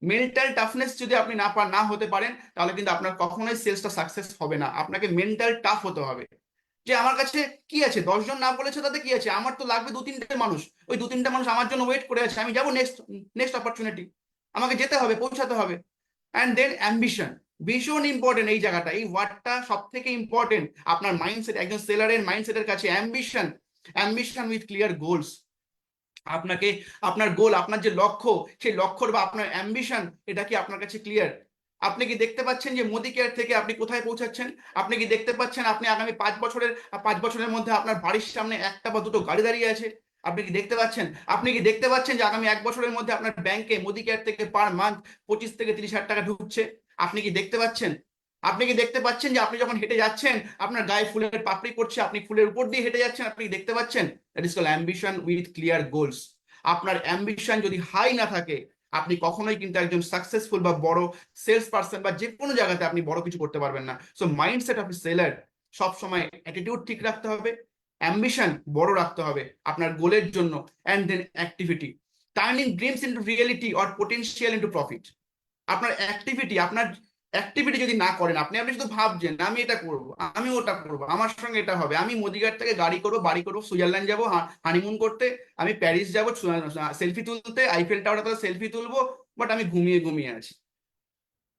মেন্টাল টাফনেস যদি আপনি না হতে পারেন, তাহলে কিন্তু আপনার কখনোই সেলসটা সাকসেস হবে না। আপনাকে মেন্টাল টাফ হতে হবে। যে আমার কাছে কি আছে, 10 জন না বলেছে তাতে কি আছে, আমার তো লাগবে 2-3টে মানুষ, ওই 2-3টে মানুষ আমার জন্য ওয়েট করে আছে, আমি যাবো নেক্সট নেক্সট অপরচুনিটি, আমাকে যেতে হবে, পৌঁছাতে হবে। অ্যান্ড দেন অ্যাম্বিশন, ভীষণ ইম্পর্টেন্ট এই জায়গাটা, এই ওয়ার্ডটা সব থেকে ইম্পর্টেন্ট। আপনার মাইন্ডসেট, একজন সেলারের মাইন্ডসেটের কাছে ambition, ambition with clear goals. আপনাকে আপনার গোল, আপনার যে লক্ষ্য, সেই লক্ষ্য বা আপনার অ্যাম্বিশন, এটা কি আপনার কাছে ক্লিয়ার? আপনি কি দেখতে পাচ্ছেন যে মোদি কেয়ার থেকে আপনি কোথায় পৌঁছাচ্ছেন? আপনি কি দেখতে পাচ্ছেন আপনি আগামী 5 বছরের মধ্যে আপনার বাড়ির সামনে 1টা বা 2টো গাড়ি দাঁড়িয়ে আছে? আপনি কি দেখতে পাচ্ছেন? আপনি কি দেখতে পাচ্ছেন যে আগামী 1 বছরের মধ্যে আপনার ব্যাংকে মোদি কেয়ার থেকে পার মান্থ 25 থেকে 30 হাজার টাকা ঢুকছে? আপনি কি দেখতে পাচ্ছেন? আপনি কি দেখতে পাচ্ছেন যে আপনি যখন হেঁটে যাচ্ছেন, আপনার গায়ে ফুলের পাপড়ি পড়ছে, আপনি ফুলের উপর দিয়ে হেঁটে যাচ্ছেন? আপনি কি দেখতে পাচ্ছেন? That is call ambition with clear goals. আপনার অ্যাম্বিশন যদি হাই না থাকে, আপনি কখনোই কিন্তু একজন সাকসেসফুল বা বড় সেলস পার্সন বা যে কোনো জায়গাতে আপনি বড় কিছু করতে পারবেন না। সো মাইন্ডসেট অফ সেলার, সবসময় অ্যাটিটিউড ঠিক রাখতে হবে, অ্যাম্বিশন বড় রাখতে হবে আপনার গোলের জন্য, and then activity, turning dreams into reality or potential into profit. আপনার অ্যাক্টিভিটি যদি না করেন, আপনি শুধু ভাবছেন আমি এটা করব, আমি ওটা করব, আমার সঙ্গে এটা হবে, আমি মোদিঘাট থেকে গাড়ি করবো, বাড়ি করবো, সুইজারল্যান্ড যাবো হানিমুন করতে, আমি প্যারিস যাবো সেলফি তুলতে, আইফেল টাওয়ারে সেলফি তুলবো, বাট আমি ঘুমিয়ে আছি,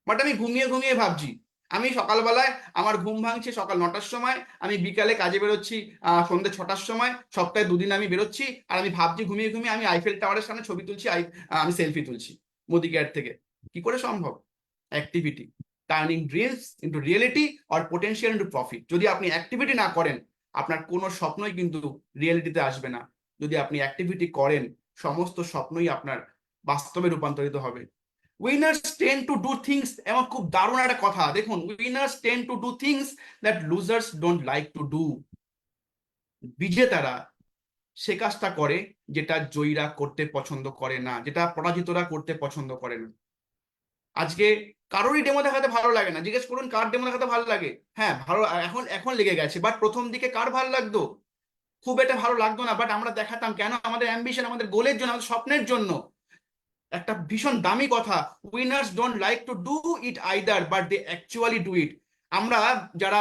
বাট আমি ঘুমিয়ে ভাবছি। আমি সকালবেলায় আমার ঘুম ভাঙছে সকাল 9টার সময়, আমি বিকালে কাজে বেরোচ্ছি সন্ধ্যে 6টার সময়, সপ্তাহে 2 দিন আমি বেরোচ্ছি, আর আমি ভাবছি ঘুমিয়ে আমি আইফেল টাওয়ারের সামনে ছবি তুলছি, আমি সেলফি তুলছি মোদিঘাট থেকে। কি করে সম্ভব? Activity, turning dreams into reality or potential into profit. যদি আপনি অ্যাক্টিভিটি না করেন, আপনার কোনো স্বপ্নই কিন্তু রিয়েলিটিতে আসবে না। যদি আপনি অ্যাক্টিভিটি করেন, সমস্ত স্বপ্নই আপনার বাস্তবে রূপান্তরিত হবে। Winners tend to do things, এবং খুব দারুণ একটা কথা দেখুন, winners tend to do things that losers don't like to do. বিজেতারা সে কাজটা করে যেটা জয়ীরা করতে পছন্দ করে না, যেটা পরাজিতরা করতে পছন্দ করে না। আজকে কারোরই ডেমো দেখাতে ভালো লাগে না, জিজ্ঞেস করুন কার ডেমো দেখাতে ভালো লাগে? হ্যাঁ ভালো, এখন এখন লেগে গেছে, বাট প্রথম দিকে কার ভালো লাগতো? খুব এটা ভালো লাগতো না, বাট আমরা দেখাতাম কেন? আমাদের অ্যাম্বিশন, আমাদের গোলের জন্য, আমাদের স্বপ্নের জন্য। একটা ভীষণ দামি কথা, winners don't like to do it either, but they actually do it. আমরা যারা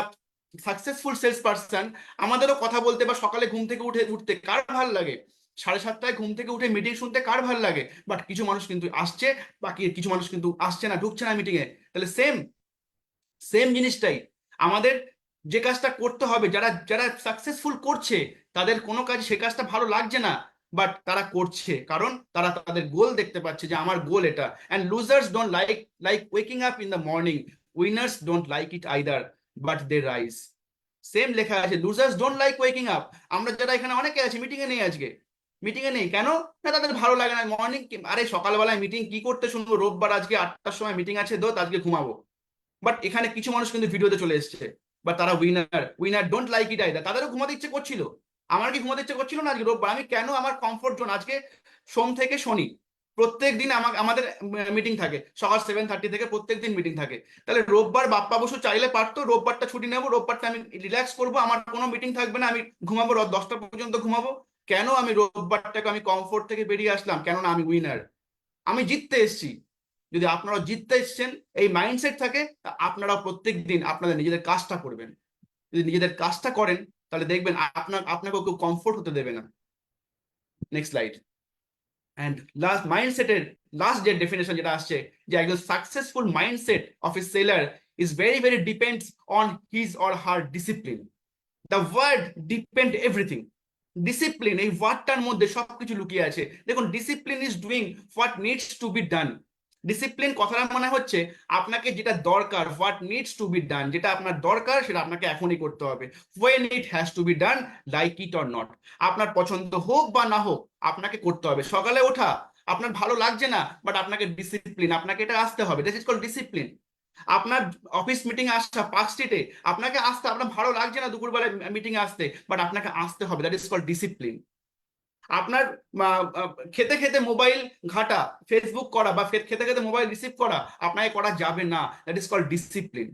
সাকসেসফুল সেলস পার্সন, আমাদেরও কথা বলতে বা সকালে ঘুম থেকে উঠতে কার ভালো লাগে? 7:30টায় ঘুম থেকে উঠে মিটিং শুনতে কার ভালো লাগে? বাট কিছু মানুষ কিন্তু আসছে, বাকি কিছু মানুষ কিন্তু আসছে না, ঢুকছে না মিটিং এ। তাহলে সেম সেম জিনিসটাই আমাদের, যে কাজটা করতে হবে, যারা যারা সাকসেসফুল করছে, তাদের কোনো কাজ সে কাজটা ভালো লাগছে না, বাট তারা করছে কারণ তারা তাদের গোল দেখতে পাচ্ছে যে আমার গোল এটা। And losers don't like waking up in the morning, winners don't like it either, but they rise. Same লেখা আছে, losers don't like waking up. আমরা যারা এখানে অনেকে আছি, মিটিং এ নেই, আজকে মিটিং এ নেই কেন? না তাদের ভালো লাগে না মর্নিং, আরে সকালবেলায় মিটিং কি করতে শুনবো, রোববার আজকে 8টার সময় মিটিং আছে, আজকে ঘুমাবো। বাট এখানে কিছু মানুষ কিন্তু ভিডিওতে চলে এসছে, বা তারা winner don't like it either, তাদেরও ঘুমাতে ইচ্ছে করছিল। আমার কি ঘুমাতে ইচ্ছে করছিল না আজকে রোববার? আমি কেন আমার কমফোর্ট জোন, আজকে সোম থেকে শনি প্রত্যেক দিন আমাদের মিটিং থাকে সকাল 7:30 থেকে, প্রত্যেক দিন মিটিং থাকে। তাহলে রোববার বাপ্পা বসু চাইলে পারতো রোববারটা ছুটি নেবো, রোববারটা আমি রিল্যাক্স করবো, আমার কোনো মিটিং থাকবে না, আমি ঘুমাবো, রাত 10টা পর্যন্ত ঘুমাবো। কেন আমি রোববারটাকে আমি কমফোর্ট থেকে বেরিয়ে আসলাম? কেননা আমি উইনার, আমি জিততে এসেছি। যদি আপনারা জিততে এসেছেন, এই মাইন্ডসেট থাকে, তা আপনারা প্রত্যেক দিন আপনাদের নিজেদের কাজটা করবেন। যদি নিজেদের কাজটা করেন তাহলে দেখবেন আপনাকে কেউ কমফোর্ট হতে দেবে না। Next slide. অ্যান্ড লাস্ট মাইন্ডসেটের লাস্ট যে ডেফিনেশন যেটা আসছে, যে একজন successful mindset of a seller is very very depends on his or her discipline. The word depend everything. Discipline এই ওয়ার্ডটার মধ্যে সবকিছু লুকিয়ে আছে। দেখুন, discipline is doing what needs to be done. Discipline কথাটা মানে হচ্ছে আপনাকে যেটা দরকার, what needs to be done, যেটা আপনার দরকার সেটা আপনাকে এখনই করতে হবে। When it has to be done, like it or not. আপনার পছন্দ হোক বা না হোক আপনাকে করতে হবে। সকালে ওঠা আপনার ভালো লাগছে না, বাট আপনাকে ডিসিপ্লিন, আপনাকে এটা আসতে হবে। This is called discipline. আপনার অফিস মিটিং আসা পার্ক স্ট্রিটে, আপনাকে আসতে, আপনার ভালো লাগছে না দুপুরবেলায় মিটিং এ আসতে, বাট আপনাকে আসতে হবে। That is called discipline. আপনার খেতে খেতে মোবাইল ঘাটা, ফেসবুক করা বা খেতে খেতে মোবাইল রিসিভ করা আপনাকে করা যাবে না। That is called discipline.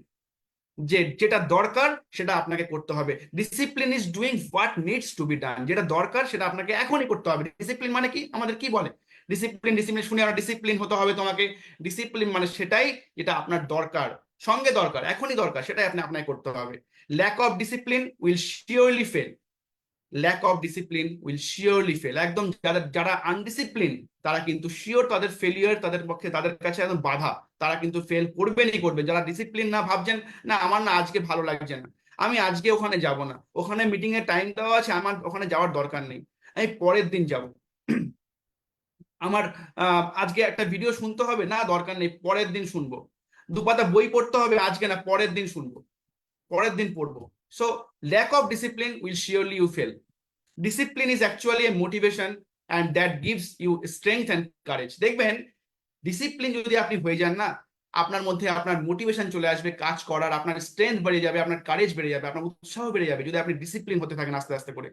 যেটা দরকার সেটা আপনাকে করতে হবে। Discipline is doing what needs to be done. যেটা দরকার সেটা আপনাকে এখনই করতে হবে। ডিসিপ্লিন মানে কি? আমাদের কি বলে ডিসিপ্লিন শুনে আমরা ডিসিপ্লিন হতে হবে তোমাকে। ডিসিপ্লিন মানে সেটাই যেটা আপনার দরকার, সঙ্গে দরকার, এখনই দরকার, সেটাই আপনাকে করতে হবে। Lack of discipline will surely fail. Lack of discipline will surely fail. একদম যারা আনডিসিপ্লিন তারা কিন্তু শিওর তাদের ফেলিয়ার, তাদের পক্ষে, তাদের কাছে একদম বাধা, তারা কিন্তু ফেল করবেনই করবে। যারা ডিসিপ্লিন না, ভাবছেন না আমার না আজকে ভালো লাগছে না, আমি আজকে ওখানে যাব না, ওখানে মিটিং এর টাইম দেওয়া আছে, আমার ওখানে যাওয়ার দরকার নেই, আমি পরের দিন যাব। আমার আজকে একটা ভিডিও শুনতে হবে, না দরকার নেই, পরের দিন শুনবো। দুপাতা বই পড়তে হবে, আজকে না পরের দিন শুনবো, পরের দিন পড়বো। So lack of discipline will surely you fail. Discipline is actually a motivation and that gives you strength and courage. দেখবেন ডিসিপ্লিন যদি আপনি হয়ে যান না, আপনার মধ্যে আপনার মোটিভেশন চলে আসবে কাজ করার, আপনার স্ট্রেংথ বেড়ে যাবে, আপনার কারেজ বেড়ে যাবে, আপনার উৎসাহ বেড়ে যাবে যদি আপনি ডিসিপ্লিন হতে থাকেন আস্তে আস্তে করে।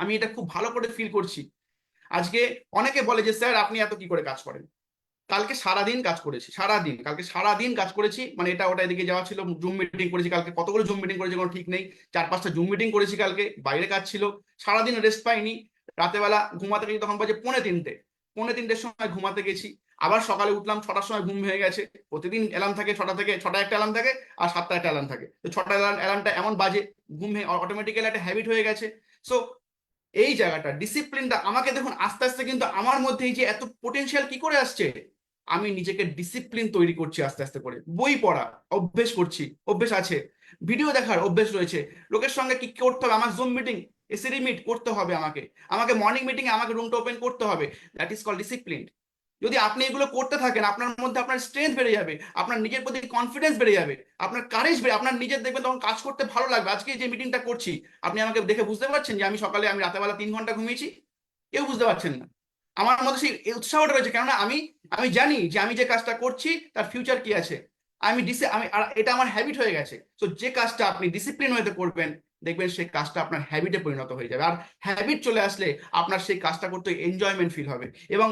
আমি এটা খুব ভালো করে ফিল করছি। আজকে অনেকে বলে যে স্যার আপনি এত কি করে কাজ করেন? কালকে সারাদিন কাজ করেছি, কালকে সারাদিন কাজ করেছি, মানে এটা ওটা এদিকে যাওয়া ছিল, জুম মিটিং করেছি, কালকে কতগুলো জুম মিটিং করেছি কোনো ঠিক নেই, 4-5টা জুম মিটিং করেছি কালকে, বাইরে কাজ ছিল, সারাদিন রেস্ট পাইনি। রাতেবেলা ঘুমাতে গেছি তখন বাজে 2:45, 2:45-র সময় ঘুমাতে গেছি, আবার সকালে উঠলাম 6টার সময়, ঘুম হয়ে গেছে। প্রতিদিন অ্যালার্ম থাকে 6টা থেকে, 6টায় একটা অ্যালার্ম থাকে আর 7টায় একটা অ্যালার্ম থাকে, তো 6টা অ্যালার্মটা এমন বাজে, ঘুম অটোমেটিক্যালি একটা হ্যাবিট হয়ে গেছে। সো এই জায়গাটা ডিসিপ্লিনটা আমাকে দেখুন আস্তে আস্তে কিন্তু আমার মধ্যে এই যে এত পোটেনশিয়াল কি করে আসছে, আমি নিজেকে ডিসিপ্লিন তৈরি করছি আস্তে আস্তে করে। বই পড়া অভ্যেস করছি, অভ্যেস আছে, ভিডিও দেখার অভ্যেস রয়েছে, লোকের সঙ্গে কি করতে হবে, আমার জুম মিটিং এসিডি মিট করতে হবে, আমাকে মর্নিং মিটিং এ আমাকে রুমটা ওপেন করতে হবে। That is called discipline. যদি আপনি এগুলো করতে থাকেন, আপনার মধ্যে আপনার স্ট্রেংথ বেড়ে যাবে, আপনার নিজের প্রতি কনফিডেন্স বেড়ে যাবে, আপনার কারেজ বেড়ে, আপনার নিজের দেখবেন তখন কাজ করতে ভালো লাগবে। আজকে যে মিটিংটা করছি আপনি আমাকে দেখে বুঝতে পারছেন যে আমি রাতেবেলা 3 ঘন্টা ঘুমিয়েছি? কেউ বুঝতে পারছেন না। আমার মধ্যে সেই উৎসাহটা রয়েছে, কেননা আমি জানি যে আমি যে কাজটা করছি তার ফিউচার কি আছে। এটা আমার হ্যাবিট হয়ে গেছে। তো যে কাজটা আপনি ডিসিপ্লিন হয়ে করবেন, দেখবেন সেই কাজটা আপনার হ্যাবিটে পরিণত হয়ে যাবে। আর হ্যাবিট চলে আসলে আপনার সেই কাজটা করতে এনজয়মেন্ট ফিল হবে। এবং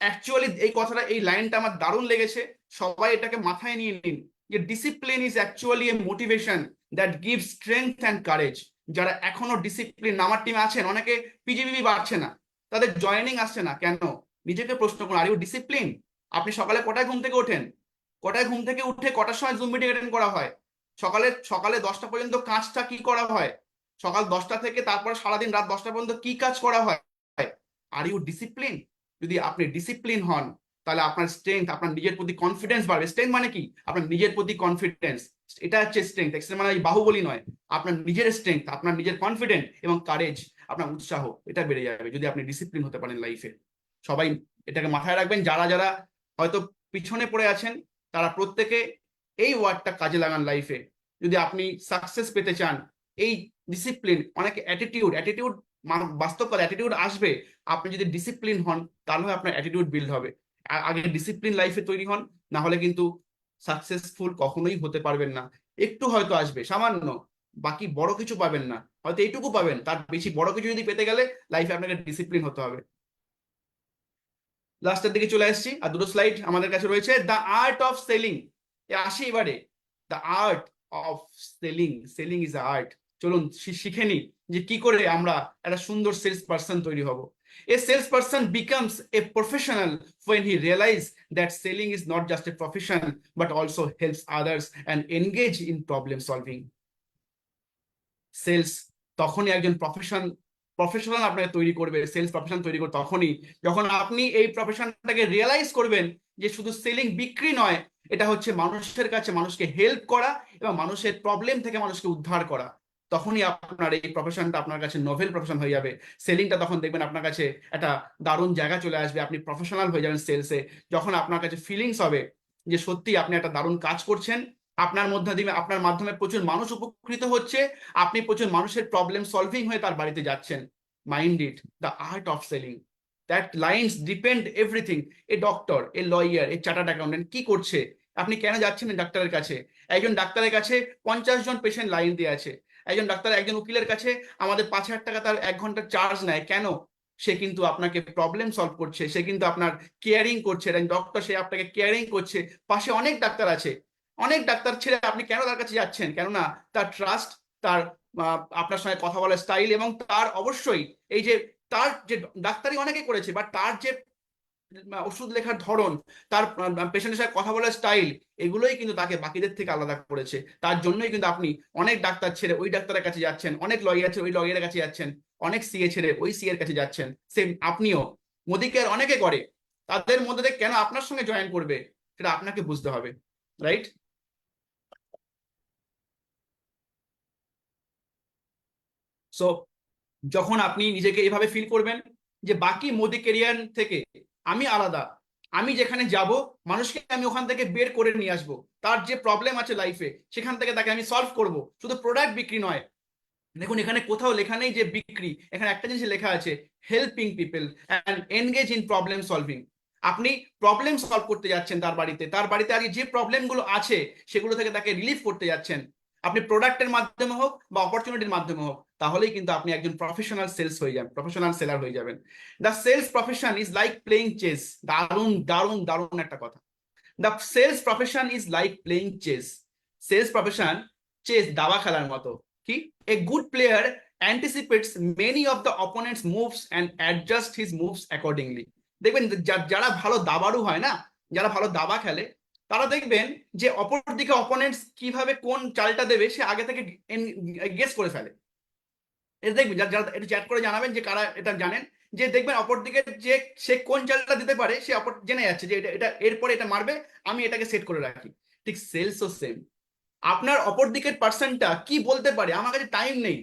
অ্যাকচুয়ালি এই কথাটা, এই লাইনটা আমার দারুণ লেগেছে, সবাই এটাকে মাথায় নিয়ে নিন, যে discipline is actually A motivation that gives strength and courage. যারা এখনো ডিসিপ্লিন, আমার টিমে আছেন অনেকে, পিজিবিবি বাড়ছে না, তাদের জয়েনিং আসছে না কেন? নিজেকে প্রশ্ন করুন, আর ইউ ডিসিপ্লিন? আপনি সকালে কটায় ঘুম থেকে ওঠেন? কটায় ঘুম থেকে উঠে কটার সময় জুম মিটিং অ্যাটেন্ড করা হয়? সকালে 10টা পর্যন্ত কাজটা কি করা হয়? সকাল 10টা থেকে তারপর সারাদিন রাত 10টা পর্যন্ত কি কাজ করা হয়? Are you discipline? যদি আপনি ডিসিপ্লিন হন তাহলে আপনার স্ট্রেংথ, আপনার নিজের প্রতি কনফিডেন্স বাড়বে। স্ট্রেংথ মানে কি? আপনার নিজের প্রতি কনফিডেন্স, এটা হচ্ছে স্ট্রেংথ। মানে বাহুবলী নয়, আপনার নিজের স্ট্রেংথ, আপনার নিজের কনফিডেন্ট এবং কারেজ, আপনার উৎসাহ, এটা বেড়ে যাবে যদি আপনি ডিসিপ্লিন হতে পারেন লাইফে। সবাই এটাকে মাথায় রাখবেন। যারা যারা হয়তো পিছনে পড়ে আছেন তারা প্রত্যেকে এই ওয়ার্ডটা কাজে লাগান লাইফে। যদি আপনি সাকসেস পেতে চান, এই ডিসিপ্লিন, অনেকে অ্যাটিটিউড বাস্তব কথা, অ্যাটিটিউড আসবে। আপনি যদি ডিসিপ্লিন হন তাহলে আপনার অ্যাটিটিউড বিল্ড হবে। আগে ডিসিপ্লিন লাইফে তৈরি হন, না হলে কিন্তু সাকসেসফুল কখনোই হতে পারবেন না। একটু হয়তো আসবে সামান্য, বাকি বড় কিছু পাবেন না, হয়তো এইটুকু পাবেন, তার বেশি বড় কিছু যদি পেতে গেলে লাইফে আপনাকে ডিসিপ্লিন হতে হবে। লাস্টের দিকে চলে আসছি, আর দুটো স্লাইড আমাদের কাছে রয়েছে। দ্য আর্ট অফ সেলিং, আসি এবারে। The art of selling, selling is a art. চলুন শিখে নিই যে কি করে আমরা একটা সুন্দর সেলস পার্সন তৈরি হব। A sales person becomes a professional when he realize that selling is not just a profession but also helps others and engage in problem solving. Sales তখনই একজন প্রফেশনাল আপনাকে তৈরি করবে, সেলস প্রফেশন তৈরি করবে তখনই যখন আপনি এই প্রফেশনটাকে রিয়েলাইজ করবেন যে শুধু সেলিং বিক্রি নয়, এটা হচ্ছে মানুষের কাছে মানুষকে হেল্প করা এবং মানুষের প্রবলেম থেকে মানুষকে উদ্ধার করা। তখনই আপনার এই প্রফেশনটা আপনার কাছে নোভেল প্রফেশন হয়ে যাবে। সেলিংটা তখন দেখবেন আপনার কাছে একটা দারুণ জায়গা চলে আসবে, আপনি প্রফেশনাল হয়ে যাবেন সেলসে। যখন আপনার কাছে ফিলিংস হবে যে সত্যি আপনি একটা দারুণ কাজ করছেন, আপনার মধ্যে দিয়ে আপনার মাধ্যমে প্রচুর মানুষ উপকৃত হচ্ছে, আপনি প্রচুর মানুষের প্রবলেম সলভিং হয়ে তার বাড়িতে যাচ্ছেন। Mind it, the art of selling, that lines depend everything. A doctor, a lawyer, a chartered accountant কি করছে, আপনি কেন যাচ্ছেন ডাক্তারের কাছে? একজন ডাক্তারের কাছে 50 জন পেশেন্ট লাইন দিয়ে আছে। একজন ডাক্তার, একজন উকিলের কাছে আমাদের 5,000 টাকা তার 1 ঘন্টার চার্জ নেয়। কেন? সে কিন্তু আপনাকে প্রবলেম সলভ করছে, সে কিন্তু আপনার কেয়ারিং করছে। ডক্টর, সে আপনাকে কেয়ারিং করছে। পাশে অনেক ডাক্তার আছে, অনেক ডাক্তার ছেড়ে আপনি কেন তার কাছে যাচ্ছেন? কেননা তার ট্রাস্ট, তার আপনার সঙ্গে কথা বলার স্টাইল, এবং তার অবশ্যই এই যে তার যে ডাক্তারি অনেকে করেছে, বাট তার যে ওষুধ লেখার ধরন, তার পেশেন্টের সাথে কথা বলার স্টাইল, এগুলোই কিন্তু তাকে বাকিদের থেকে আলাদা করেছে। তার জন্যই কিন্তু আপনি অনেক ডাক্তার ছেড়ে ওই ডাক্তারের কাছে যাচ্ছেন, অনেক লয়ার ছেড়ে ওই লয়ারের কাছে যাচ্ছেন, অনেক সিএ ছেড়ে ওই সিএর কাছে যাচ্ছেন। সেম আপনিও। মোদিকে অনেকে করে, তাদের মধ্যে থেকে কেন আপনার সঙ্গে জয়েন করবে সেটা আপনাকে বুঝতে হবে, রাইট? সো যখন আপনি নিজেকে এইভাবে ফিল করবেন যে বাকি মোদি কেরিয়ার থেকে আমি আলাদা, আমি যেখানে যাব মানুষকে আমি ওখান থেকে বের করে নিয়ে আসবো, তার যে প্রবলেম আছে লাইফে সেখান থেকে তাকে আমি সলভ করব। শুধু প্রোডাক্ট বিক্রি নয়, দেখুন এখানে কোথাও লেখা নেই যে বিক্রি, এখানে একটা জিনিস লেখা আছে, helping people and engage in problem solving. আপনি প্রবলেম সলভ করতে যাচ্ছেন তার বাড়িতে, তার বাড়িতে আগে যে প্রবলেমগুলো আছে সেগুলো থেকে তাকে রিলিফ করতে যাচ্ছেন। আপনি প্রোডাক্টের মাধ্যমে হোক বা অপরচুনিটির মাধ্যমে হোক, তাহলেই কিন্তু আপনি একজন প্রফেশনাল সেলস হয়ে যাবেন, প্রফেশনাল সেলার হয়ে যাবেন। The sales profession is like playing chess. দারুণ দারুণ দারুণ একটা কথা। The sales profession is like playing chess. Sales profession chess, দাবা খেলার মতো। কি? A good player anticipates many of the opponent's moves and adjusts his moves accordingly. দেখবেন যারা ভালো দাবাড়ু হয় না, যারা ভালো দাবা খেলে, তারা দেখবেন যে অপর দিকে অপোনেন্টস কিভাবে কোন চালটা দেবে সে আগে থেকে গেস করে ফেলে। এটা দেখবেন, যারা একটু চ্যাট করে জানাবেন যে কারা এটা জানেন, যে দেখবেন অপর দিকে যে সে কোন চালটা দিতে পারে সে অপর জেনে যাচ্ছে যে এটা এটা এরপরে এটা মারবে, আমি এটাকে সেট করে রাখি। ঠিক সেলসও সেম। আপনার অপর দিকের পার্সনটা কি বলতে পারে, আমার কাছে টাইম নেই,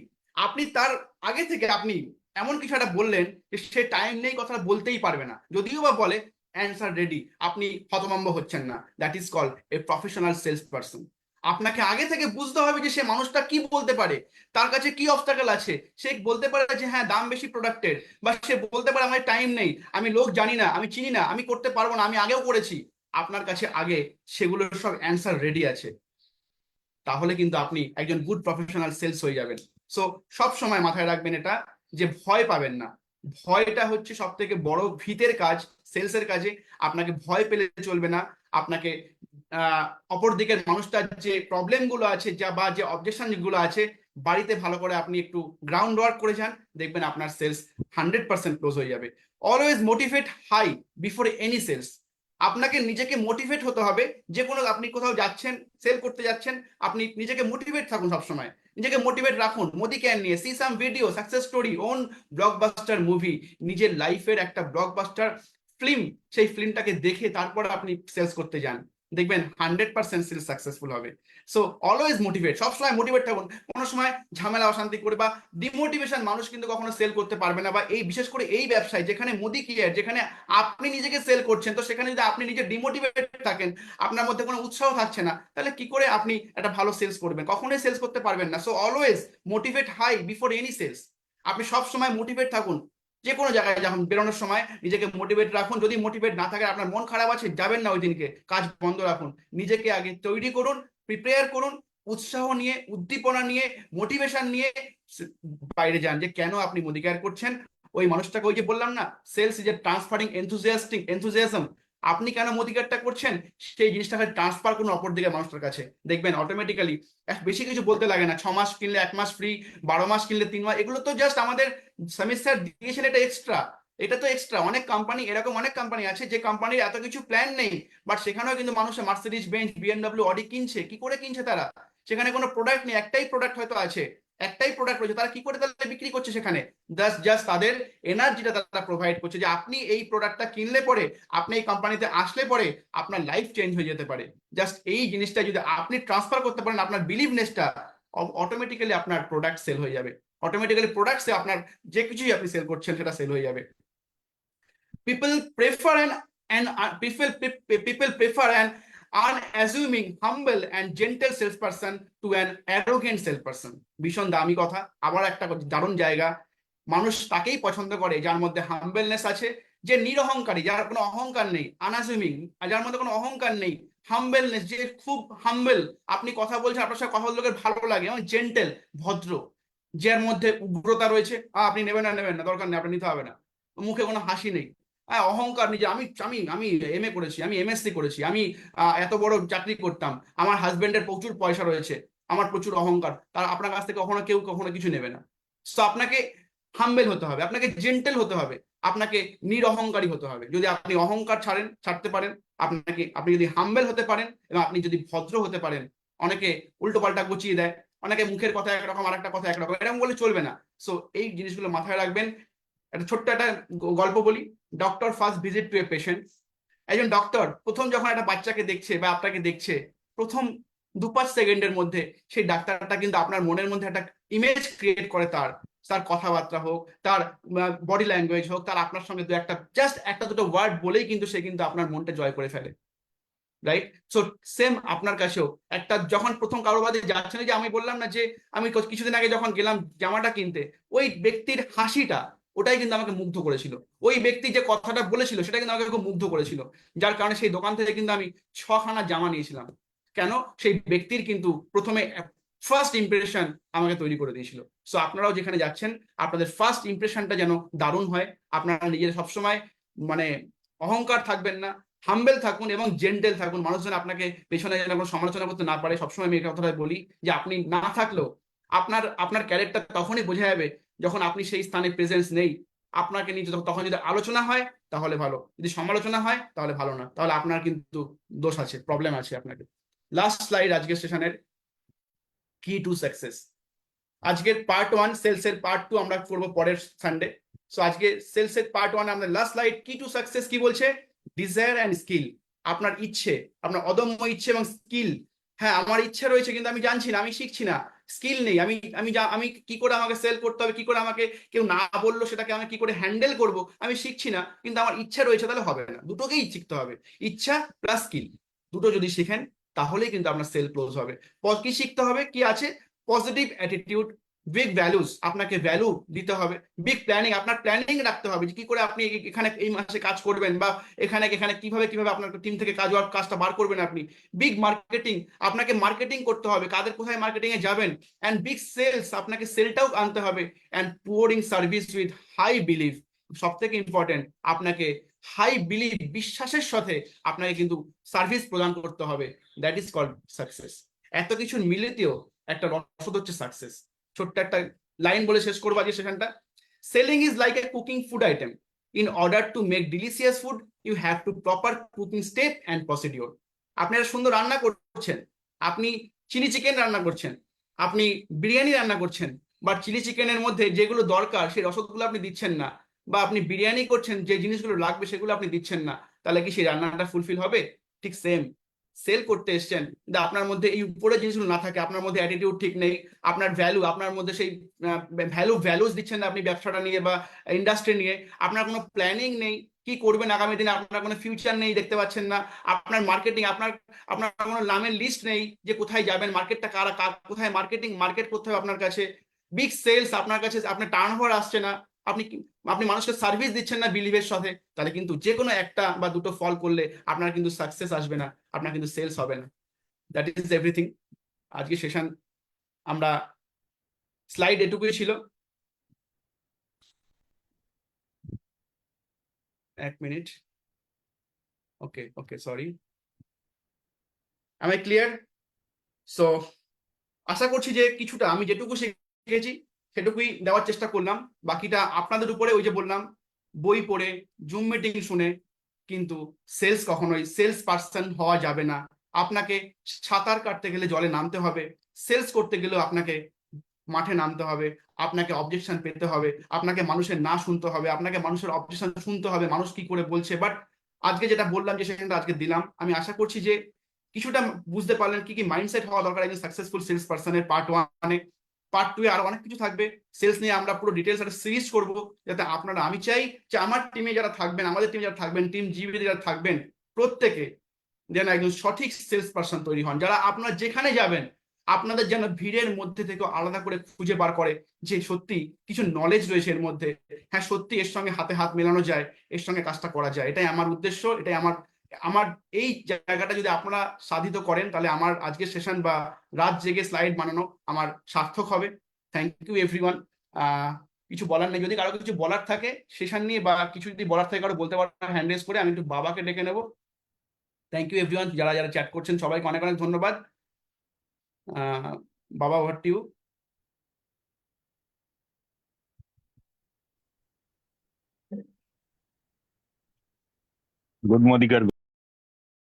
আপনি তার আগে থেকে আপনি এমন কিছু একটা বললেন যে সে টাইম নেই কথাটা বলতেই পারবে না, যদিও বা বলে অ্যান্সার রেডি, আপনি হতভম্ব হচ্ছেন না। That is called a professional sales person. আপনাকে আগে থেকে বুঝতে হবে যে সে মানুষটা কি বলতে পারে, তার কাছে কি অবস্টাকেল আছে। সে বলতে পারে যে হ্যাঁ দাম বেশি প্রোডাক্টের, বা সে বলতে পারে আমার টাইম নেই, আমি লোক জানি না, আমি চিনি না, আমি করতে পারবো না, আমি আগেও করেছি। আপনার কাছে আগে সেগুলোর সব অ্যান্সার রেডি আছে, তাহলে কিন্তু আপনি একজন গুড প্রফেশনাল সেলস হয়ে যাবেন। সো সব সময় মাথায় রাখবেন এটা, যে ভয় পাবেন না। ভয়টা হচ্ছে সব থেকে বড় ভীতের কাজ সেলসের কাজে। আপনাকে ভয় পেলে চলবে না। আপনাকে অপর দিকের মানুষটার যে প্রবলেম গুলো আছে বা যে অবজেকশন গুলো আছে, বাড়িতে ভালো করে আপনি একটু গ্রাউন্ড ওয়ার্ক করে যান, দেখবেন আপনার সেলস 100% ক্লোজ হয়ে যাবে। Always motivate high before any sales. আপনাকে নিজেকে মোটিভেট হতে হবে। যে কোনো আপনি কোথাও যাচ্ছেন, সেল করতে যাচ্ছেন, আপনি নিজেকে মোটিভেট থাকুন, সবসময় নিজেকে মোটিভেট রাখুন। মোদি ক্যান নিয়ে see some video, success story, own blockbuster movie, নিজের লাইফের একটা ব্লকবাস্টার ফিল্ম, সেই ফিল্মটাকে দেখে তারপর আপনি সেলস করতে যান, দেখবেন 100% সেলস সাকসেসফুল হবে। সো অলওয়েজ মোটিভেট, সবসময় মোটিভেট থাকুন। কোনো সময় ঝামেলা অশান্তি করে বা ডিমোটিভেশন মানুষ কিন্তু কখনো সেল করতে পারবে না। বা এই বিশেষ করে এই ব্যবসায় যেখানে মোদি ক্লিয়ার, যেখানে আপনি নিজেকে সেল করছেন, তো সেখানে যদি আপনি নিজে ডিমোটিভেট থাকেন, আপনার মধ্যে কোনো উৎসাহ থাকছে না, তাহলে কি করে আপনি একটা ভালো সেলস করবেন? কখনোই সেলস করতে পারবেন না। So always motivate high before any sales. আপনি সব সময় মোটিভেট থাকুন, যে কোনো জায়গায় যখন বেরোনোর সময় নিজেকে মোটিভেট রাখুন। যদি মোটিভেট না থাকে, আপনার মন খারাপ আছে, যাবেন না ওই দিনকে, কাজ বন্ধ রাখুন, নিজেকে আগে তৈরি করুন, প্রিপেয়ার করুন, উৎসাহ নিয়ে, উদ্দীপনা নিয়ে, মোটিভেশন নিয়ে বাইরে যান, যে কেন আপনি মুদি কেয়ার করছেন। ওই মানুষটাকে, ওই যে বললাম না, sales is a transferring enthusiasm, আপনি কেন মুদি কেয়ারটা করছেন সেই জিনিসটাকে ট্রান্সফার করুন অপর দিকে মানুষটার কাছে, দেখবেন অটোমেটিক্যালি বেশি কিছু বলতে লাগে না। 6 মাস কিনলে 1 মাস ফ্রি, 12 মাস কিনলে 3 মাস, এগুলো তো জাস্ট আমাদের সেমিস্টার দিয়েছেন, এটা এক্সট্রা। এটা তো এক্সট্রা। অনেক কোম্পানি, এরকম অনেক কোম্পানি আছে যে কোম্পানির এত কিছু প্ল্যান নেই, বাট সেখানেও কিন্তু মানুষ মার্সিডিজ বেঞ্চ, বিএমডব্লিউ, অডি কিনছে। কি করে কিনছে তারা? সেখানে কোনো প্রোডাক্ট নেই, একটাই প্রোডাক্ট হয়তো আছে, একটাই প্রোডাক্ট রয়েছে, তারা কি করে তাহলে বিক্রি করছে সেখানে? জাস্ট তাদের এনার্জিটা তারা প্রোভাইড করছে, যে আপনি এই প্রোডাক্টটা কিনলে পরে, আপনি এই কোম্পানিতে আসলে পরে আপনার লাইফ চেঞ্জ হয়ে যেতে পারে। জাস্ট এই জিনিসটা যদি আপনি ট্রান্সফার করতে পারেন, আপনার বিলিভনেসটা, অটোমেটিক্যালি আপনার প্রোডাক্ট সেল হয়ে যাবে। অটোমেটিক্যালি প্রোডাক্ট সে আপনার যে কিছুই আপনি সেল করছেন সেটা সেল হয়ে যাবে। People prefer people prefer an unassuming, humble and gentle salesperson to an arrogant salesperson. ভীষণ দামি কথা, আবার একটা দারুণ জায়গা। মানুষ তাকেই পছন্দ করে যার মধ্যে হাম্বলনেস আছে, যে নিরহংকারী, যার কোনো অহংকার নেই, আনঅ্যাসুমিং, যার মধ্যে কোনো অহংকার নেই, হাম্বলনেস, যে খুব হাম্বল, আপনি কথা বলছেন, আপনার সাথে কথা বলতে লোকের ভালো লাগে, এবং জেন্টেল, ভদ্র, যার মধ্যে উগ্রতা রয়েছে, আপনি নেবেন না, দরকার নেই, আপনি নিতে হবে না, মুখে কোনো হাসি নেই, অহংকার নিজে, আমি আমি আমি এমএ করেছি, আমি এমএসসি করেছি, আমি এত বড় চাকরি করতাম, আমার হাজবেন্ডের প্রচুর পয়সা রয়েছে, আমার প্রচুর অহংকার, তার আপনার কাছ থেকে কেউ কখনো কিছু নেবে না। তো আপনাকে হাম্বেল হতে হবে, আপনাকে জেন্টেল হতে হবে, আপনাকে নিরহংকারী হতে হবে। যদি আপনি অহংকার ছাড়তে পারেন, আপনি যদি হাম্বেল হতে পারেন, এবং আপনি যদি ভদ্র হতে পারেন, অনেকে উল্টো পাল্টা গুছিয়ে দেয়, অনেকে মুখের কথা একরকম আর একটা কথা একরকম, এরকম বলে চলবে না। সো এই জিনিসগুলো মাথায় রাখবেন। একটা ছোট্ট একটা গল্প বলি। Doctor first visit to a patient. একজন ডক্টর প্রথম যখন একটা বাচ্চাকে দেখছে বা আপনাকে দেখছে, প্রথম 2-5 সেকেন্ডের মধ্যে সেই ডাক্তারটা কিন্তু আপনার মনের মধ্যে একটা ইমেজ ক্রিয়েট করে, তার তার কথাবার্তা হোক, তার বডি ল্যাঙ্গুয়েজ হোক, তার আপনার সঙ্গে জাস্ট একটা দুটো ওয়ার্ড বলেই কিন্তু সে কিন্তু আপনার মনটা জয় করে ফেলে, রাইট? সো সেম আপনার কাছেও একটা, যখন প্রথম কারোর বাদে যাচ্ছেন, যে আমি বললাম না যে আমি কিছুদিন আগে যখন গেলাম জামাটা কিনতে, ওই ব্যক্তির হাসিটা, ওটাই কিন্তু আমাকে মুগ্ধ করেছিল। ওই ব্যক্তি যে কথাটা বলেছিল সেটা কিন্তু আমাকে খুব মুগ্ধ করেছিল, যার কারণে সেই দোকান থেকে কিন্তু আমি 6খানা জামা নিয়েছিলাম। কেন? সেই ব্যক্তির কিন্তু প্রথমে ফার্স্ট ইমপ্রেশন আমাকে তৈরি করে দিয়েছিল। সো আপনারাও যেখানে যাচ্ছেন, আপনাদের ফার্স্ট ইমপ্রেশনটা যেন দারুণ হয়। আপনারা নিজের সবসময় মানে অহংকার থাকবেন না, হাম্বেল থাকুন এবং জেন্টেল থাকুন। মানুষজন আপনাকে পেছনে যেন কোনো সমালোচনা করতে না পারে। সবসময় আমি এই কথাটা বলি, যে আপনি না থাকলেও আপনার ক্যারেক্টার তখনই বোঝা যাবে যখন আপনি সেই স্থানে প্রেজেন্স নেই। আপনাকে নিয়ে তখন যদি আলোচনা হয় তাহলে ভালো, যদি সমালোচনা হয় তাহলে ভালো না, তাহলে আপনার কিন্তু দোষ আছে, প্রবলেম আছে আপনাকে। লাস্ট স্লাইড আজকের সেশনের, কি টু সাকসেস। আজকের পার্ট 1 সেলসের, পার্ট 2 আমরা করবো পরের সানডে। সো আজকে সেলসের পার্ট 1 আমাদের লাস্ট স্লাইড, কি টু সাকসেস কি বলছে? Desire and skill. আপনার ইচ্ছে, আপনার অদম্য ইচ্ছে এবং স্কিল। হ্যাঁ, আমার ইচ্ছে রয়েছে কিন্তু আমি জানছি না, আমি শিখছি না, স্কিল নেই। আমি কি করে আমাকে সেল করতে হবে, কি করে আমাকে কেউ না বললো সেটাকে আমি কি করে হ্যান্ডেল করব, আমি শিখছি না, কিন্তু আমার ইচ্ছা রয়েছে, তাহলে হবে না। দুটোকেই শিখতে হবে, ইচ্ছা প্লাস স্কিল, দুটো যদি শিখেন তাহলেই কিন্তু আপনার সেল ক্লোজ হবে। কি শিখতে হবে? কি আছে? পজিটিভ অ্যাটিটিউড, বিগ ভ্যালুস, আপনাকে ভ্যালু দিতে হবে, বিগ প্ল্যানিং, আপনার প্ল্যানিং রাখতে হবে যে কি করে আপনি এখানে এই মাসে কাজ করবেন, বা এখানে কিভাবে আপনার টিম থেকে কাজটা বার করবেন আপনি। বিগ মার্কেটিং, আপনাকে মার্কেটিং করতে হবে, কাদের কোথায় মার্কেটিং এ যাবেন। অ্যান্ড বিগ সেলস, আপনাকে সেলটাও আনতে হবে। And pouring service with high believe, সব থেকে ইম্পর্টেন্ট, আপনাকে হাই বিলিভ, বিশ্বাসের সাথে আপনাকে কিন্তু সার্ভিস প্রদান করতে হবে। That is called success. এত কিছু মিলিতেও একটা রসদ হচ্ছে সাকসেস। ছোট্ট একটা লাইন বলে শেষ করবো আজকে সেখানটা। Selling is like a cooking food item. In order to make delicious food you have to proper cooking step and procedure. আপনি একটা সুন্দর রান্না করছেন, আপনি চিলি চিকেন রান্না করছেন, আপনি বিরিয়ানি রান্না করছেন, বাট চিলি চিকেনের মধ্যে যেগুলো দরকার সেই রসদগুলো আপনি দিচ্ছেন না, বা আপনি বিরিয়ানি করছেন যে জিনিসগুলো লাগবে সেগুলো আপনি দিচ্ছেন না, তাহলে কি সেই রান্নাটা ফুলফিল হবে? ঠিক সেম, সেল করতে এসছেন, কিন্তু আপনার মধ্যে এই উপরের জিনিসগুলো না থাকে, আপনার মধ্যে অ্যাটিটিউড ঠিক নেই, আপনার ভ্যালু, আপনার মধ্যে সেই ভ্যালুস দিচ্ছেন না আপনি ব্যবসাটা নিয়ে বা ইন্ডাস্ট্রি নিয়ে, আপনার কোনো প্ল্যানিং নেই, কি করবেন আগামী দিনে, আপনার কোনো ফিউচার নেই, দেখতে পাচ্ছেন না, আপনার মার্কেটিং, আপনার কোনো নামের লিস্ট নেই যে কোথায় যাবেন, মার্কেটটা কোথায় মার্কেট করতে হবে আপনার কাছে, বিগ সেলস আপনার কাছে, আপনার টার্নওভার আসছে না, আপনি মানুষকে সার্ভিস দিচ্ছেন না বিলিভের সাথে, তাহলে কিন্তু যে কোনো একটা বা দুটো ফল করলে আপনার কিন্তু সাকসেস আসবে না, আপনার কিন্তু সেলস হবে না। That is everything. আজকে সেশন আমরা স্লাইড এটুকুই ছিল। এক মিনিট, ওকে ওকে, সরি, আমি ক্লিয়ার? সো আশা করছি যে কিছুটা আমি যেটুকু শিখেছি সেটুকুই দেওয়ার চেষ্টা করলাম। বাকিটা আপনাদের উপরে, ওই যে বললাম, বই পড়ে জুম মিটিং শুনে কিন্তু সেলস কখনোই সেলস পার্সন হওয়া যাবে না। আপনাকে সাঁতার কাটতে গেলে জলে নামতে হবে, সেলস করতে গেলেও আপনাকে মাঠে নামতে হবে, আপনাকে অবজেকশন পেতে হবে, আপনাকে মানুষের না শুনতে হবে, আপনাকে মানুষের অবজেকশন শুনতে হবে, মানুষ কি করে বলছে। বাট আজকে যেটা বললাম, যে সেখানটা আজকে দিলাম, আমি আশা করছি যে কিছুটা বুঝতে পারলেন কি কি মাইন্ডসেট হওয়া দরকার একজন সাকসেসফুল সেলস পার্সনের। পার্ট 1-এ, পার্ট 2-এ আরো অনেক কিছু থাকবে। সেলস নিয়ে আমরা পুরো ডিটেলস একটা সিরিজ করব, যাতে আপনারা, আমি চাই যে আমার টিমে যারা থাকবেন, আমাদের টিমে যারা থাকবেন, টিম জিবি যারা থাকবেন, প্রত্যেকে যেন একজন সঠিক সেলস পার্সন তৈরি হন, যারা আপনারা যেখানে যাবেন আপনাদের যেন ভিড়ের মধ্যে থেকে আলাদা করে খুঁজে বার করে যে সত্যি কিছু নলেজ রয়েছে এর মধ্যে, হ্যাঁ সত্যি এর সঙ্গে হাতে হাত মেলানো যায়, এর সঙ্গে কাজটা করা যায়। এটাই আমার উদ্দেশ্য, এটাই আমার আমার এই জায়গাটা যদি আপনারা সাধিত করেন, তাহলে আমার আজকের সেশন বা রাত জেগে স্লাইড বানানো আমার সার্থক হবে। Thank you everyone. কিছু বলার নেই, যদি কারো কিছু বলার থাকে সেশন নিয়ে বা কিছু যদি বলার থাকে কারো বলতে পারো, হ্যান্ড রেজ করে। আমি একটু বাবাকে ডেকে নেবো। থ্যাংক ইউ এভরিওয়ান, যারা যারা চ্যাট করছেন সবাইকে অনেক অনেক ধন্যবাদ। বাবা, over to you. Good morning